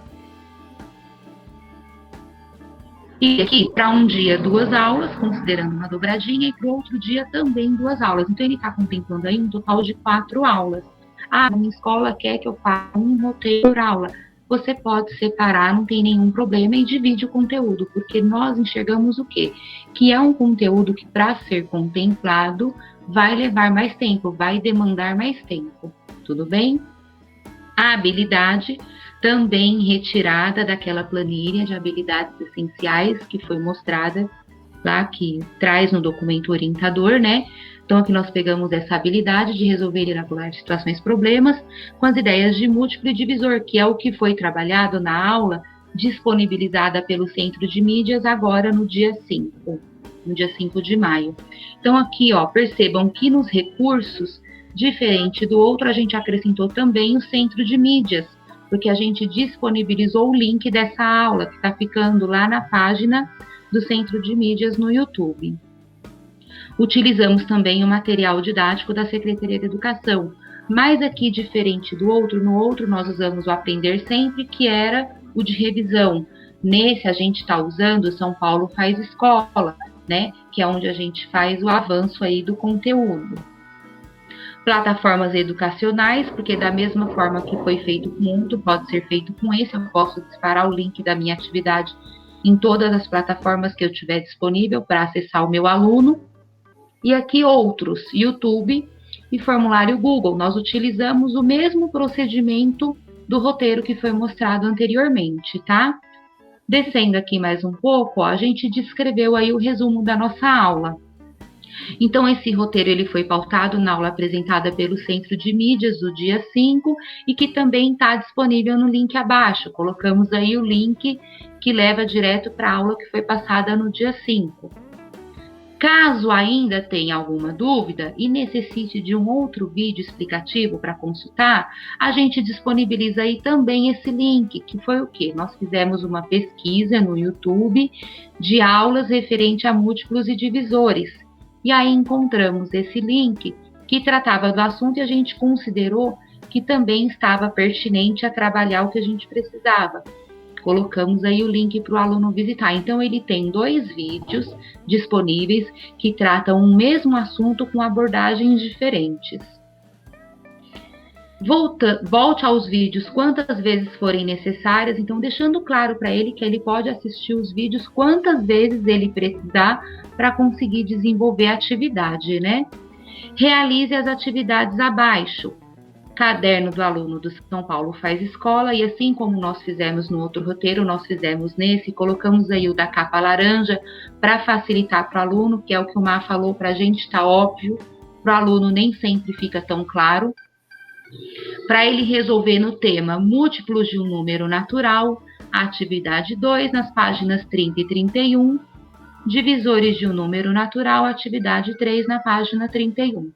E aqui, para um dia, 2 aulas, considerando uma dobradinha, e para o outro dia também 2 aulas. Então, ele está contemplando aí um total de 4 aulas. Ah, a minha escola quer que eu faça um roteiro por aula. Você pode separar, não tem nenhum problema, e divide o conteúdo, porque nós enxergamos o quê? Que é um conteúdo que, para ser contemplado, vai levar mais tempo, vai demandar mais tempo. Tudo bem? A habilidade também retirada daquela planilha de habilidades essenciais que foi mostrada lá, que traz no documento orientador, né? Então, aqui nós pegamos essa habilidade de resolver e elaborar situações problemas com as ideias de múltiplo e divisor, que é o que foi trabalhado na aula disponibilizada pelo Centro de Mídias agora no dia 5 de maio. Então, aqui, ó, percebam que nos recursos, diferente do outro, a gente acrescentou também o Centro de Mídias, porque a gente disponibilizou o link dessa aula, que está ficando lá na página do Centro de Mídias no YouTube. Utilizamos também o material didático da Secretaria de Educação, mas aqui, diferente do outro, no outro nós usamos o Aprender Sempre, que era o de revisão. Nesse a gente está usando o São Paulo Faz Escola, né, que é onde a gente faz o avanço aí do conteúdo. Plataformas educacionais, porque da mesma forma que foi feito com outro, pode ser feito com esse, eu posso disparar o link da minha atividade em todas as plataformas que eu tiver disponível para acessar o meu aluno. E aqui outros, YouTube e formulário Google. Nós utilizamos o mesmo procedimento do roteiro que foi mostrado anteriormente, tá? Descendo aqui mais um pouco, ó, a gente descreveu aí o resumo da nossa aula. Então, esse roteiro ele foi pautado na aula apresentada pelo Centro de Mídias do dia 5 e que também está disponível no link abaixo. Colocamos aí o link que leva direto para a aula que foi passada no dia 5. Caso ainda tenha alguma dúvida e necessite de um outro vídeo explicativo para consultar, a gente disponibiliza aí também esse link, que foi o quê? Nós fizemos uma pesquisa no YouTube de aulas referente a múltiplos e divisores. E aí encontramos esse link que tratava do assunto e a gente considerou que também estava pertinente a trabalhar o que a gente precisava. colocamos aí o link para o aluno visitar. Então, ele tem 2 vídeos disponíveis que tratam o mesmo assunto com abordagens diferentes. Volte aos vídeos quantas vezes forem necessárias, então deixando claro para ele que ele pode assistir os vídeos quantas vezes ele precisar para conseguir desenvolver a atividade, né? Realize as atividades abaixo. Caderno do aluno do São Paulo Faz Escola, e assim como nós fizemos no outro roteiro, nós fizemos nesse, colocamos aí o da capa laranja para facilitar para o aluno, que é o que o Mar falou para a gente, está óbvio, para o aluno nem sempre fica tão claro. Para ele resolver no tema múltiplos de um número natural, atividade 2, nas páginas 30 e 31, divisores de um número natural, atividade 3, na página 31.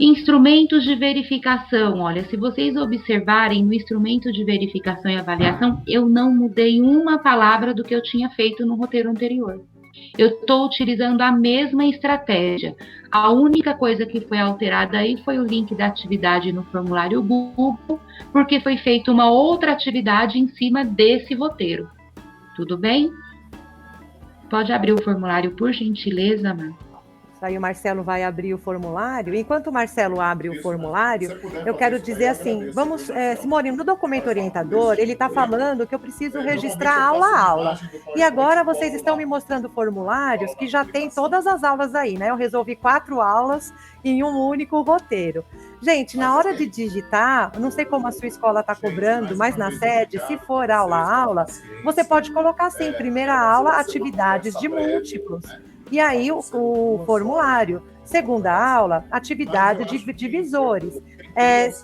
Instrumentos de verificação. Olha, se vocês observarem no instrumento de verificação e avaliação, eu não mudei uma palavra do que eu tinha feito no roteiro anterior. Eu estou utilizando a mesma estratégia. A única coisa que foi alterada aí foi o link da atividade no formulário Google, porque foi feita uma outra atividade em cima desse roteiro. Tudo bem? Pode abrir o formulário, por gentileza, Mar? Aí o Marcelo vai abrir o formulário. Enquanto o Marcelo abre o formulário, eu quero dizer assim, vamos, Simone, no documento orientador, ele está falando que eu preciso registrar aula a aula. E agora vocês estão me mostrando formulários que já tem todas as aulas aí, né? Eu resolvi 4 aulas em um único roteiro. Gente, na hora de digitar, não sei como a sua escola está cobrando, mas na sede, se for aula a aula, você pode colocar assim, primeira aula, atividades de múltiplos. E aí o formulário, segunda aula, atividade de divisores.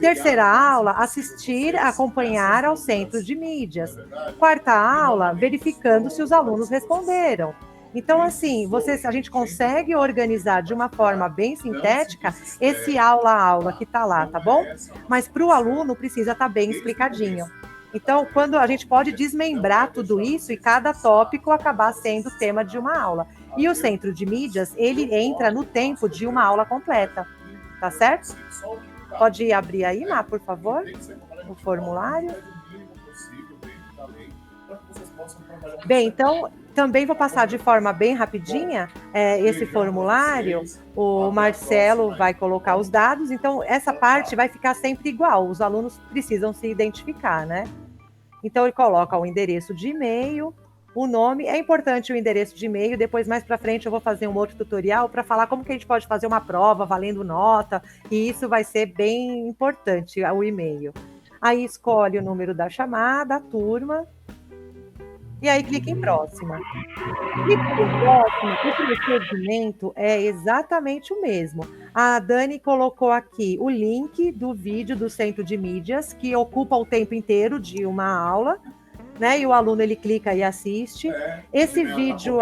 Terceira aula, assistir, acompanhar ao centro de mídias. Quarta aula, verificando se os alunos responderam. Então, assim, a gente consegue organizar de uma forma bem sintética esse aula a aula que está lá, tá bom? Mas para o aluno precisa estar bem explicadinho. Então, quando a gente pode desmembrar tudo isso e cada tópico acabar sendo tema de uma aula. E o centro de mídias, ele entra no tempo de uma aula completa, tá certo? Pode abrir aí, Má, por favor, o formulário. Bem, então, também vou passar de forma bem rapidinha esse formulário. O Marcelo vai colocar os dados, então essa parte vai ficar sempre igual, os alunos precisam se identificar, né? Então, ele coloca o endereço de e-mail, o nome, é importante o endereço de e-mail, depois mais para frente eu vou fazer um outro tutorial para falar como que a gente pode fazer uma prova valendo nota, e isso vai ser bem importante, o e-mail. Aí escolhe o número da chamada, a turma, e aí clica em próxima. E para o próximo, o procedimento é exatamente o mesmo. A Dani colocou aqui o link do vídeo do centro de mídias, que ocupa o tempo inteiro de uma aula, né? E o aluno ele clica e assiste. Esse vídeo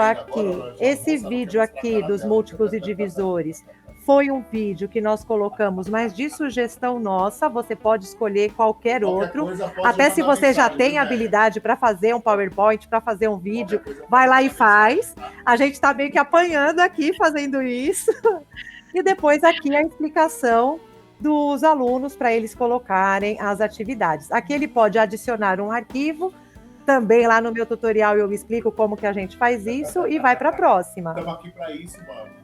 aqui dos múltiplos e divisores foi um vídeo que nós colocamos, mas de sugestão nossa, você pode escolher qualquer outro. Até se você já tem habilidade para fazer um PowerPoint, para fazer um vídeo, vai lá e faz. A gente está meio que apanhando aqui fazendo isso. E depois aqui a explicação dos alunos para eles colocarem as atividades. Aqui ele pode adicionar um arquivo. Também lá no meu tutorial eu explico como que a gente faz isso e vai para a próxima. Estamos aqui para isso, mano.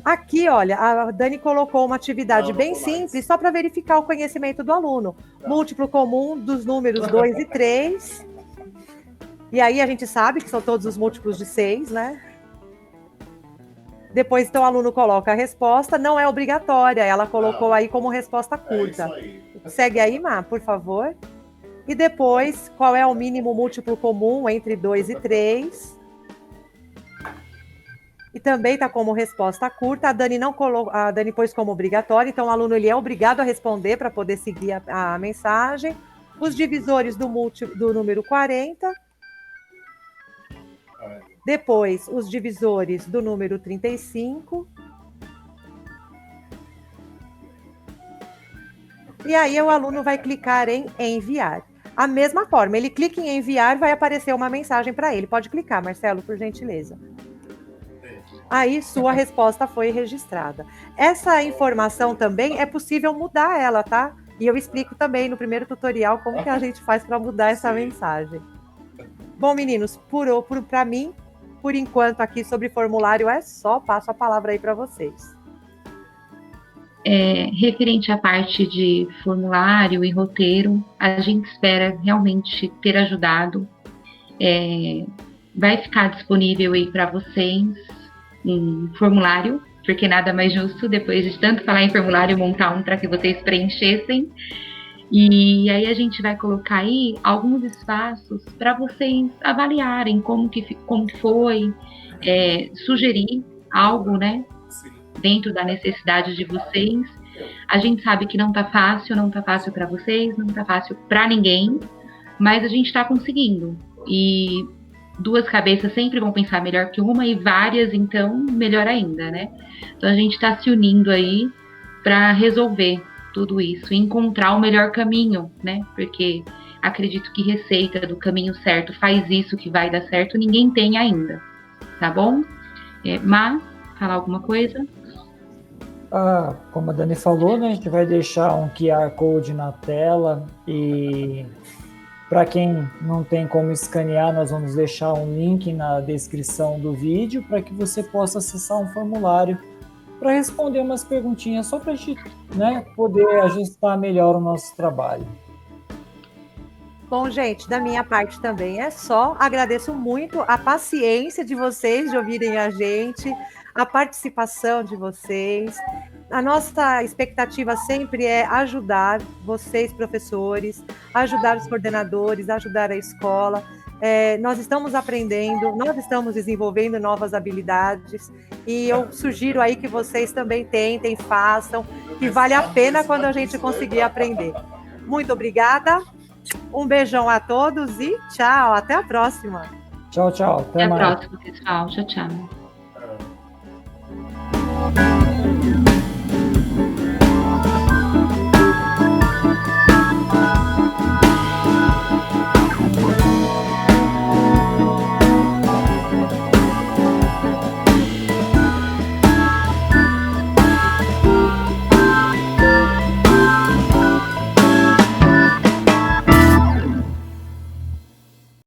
Aqui, olha, a Dani colocou uma atividade bem simples, só para verificar o conhecimento do aluno. Múltiplo comum dos números 2 e 3. E aí a gente sabe que são todos os múltiplos de 6, né? Depois, então, o aluno coloca a resposta. Não é obrigatória, ela colocou aí como resposta curta. Segue aí, Má, por favor. E depois, qual é o mínimo múltiplo comum entre 2 e 3? E também está como resposta curta. A Dani não colocou, a Dani pôs como obrigatório, então o aluno ele é obrigado a responder para poder seguir a mensagem. Os divisores do número 40. Depois, os divisores do número 35. E aí o aluno vai clicar em enviar. A mesma forma, ele clica em enviar, vai aparecer uma mensagem para ele. Pode clicar, Marcelo, por gentileza. Aí sua resposta foi registrada. Essa informação também é possível mudar ela, tá? E eu explico também no primeiro tutorial como que a gente faz para mudar essa mensagem. Bom, meninos, para mim, por enquanto aqui sobre formulário é só, passo a palavra aí para vocês. Referente à parte de formulário e roteiro, a gente espera realmente ter ajudado. Vai ficar disponível aí para vocês um formulário, porque nada mais justo, depois de tanto falar em formulário, montar um para que vocês preenchessem. E aí a gente vai colocar aí alguns espaços para vocês avaliarem como que foi, sugerir algo, né, dentro da necessidade de vocês. A gente sabe que não tá fácil para vocês, não tá fácil para ninguém, mas a gente está conseguindo. E duas cabeças sempre vão pensar melhor que uma, e várias, então, melhor ainda, né? Então a gente está se unindo aí para resolver tudo isso, encontrar o melhor caminho, né? Porque acredito que receita do caminho certo, faz isso que vai dar certo, ninguém tem ainda, tá bom? Má, falar alguma coisa? Como a Dani falou, né, a gente vai deixar um QR Code na tela, e para quem não tem como escanear, nós vamos deixar um link na descrição do vídeo para que você possa acessar um formulário para responder umas perguntinhas, só para a gente, né, poder ajustar melhor o nosso trabalho. Bom, gente, da minha parte também é só. Agradeço muito a paciência de vocês de ouvirem a gente, a participação de vocês. A nossa expectativa sempre é ajudar vocês, professores, ajudar os coordenadores, ajudar a escola. Nós estamos aprendendo, nós estamos desenvolvendo novas habilidades, e eu sugiro aí que vocês também tentem, façam, que vale a pena quando a gente conseguir aprender. Muito obrigada, um beijão a todos e tchau, até a próxima. Tchau, tchau. Até a próxima, pessoal. Tchau, tchau.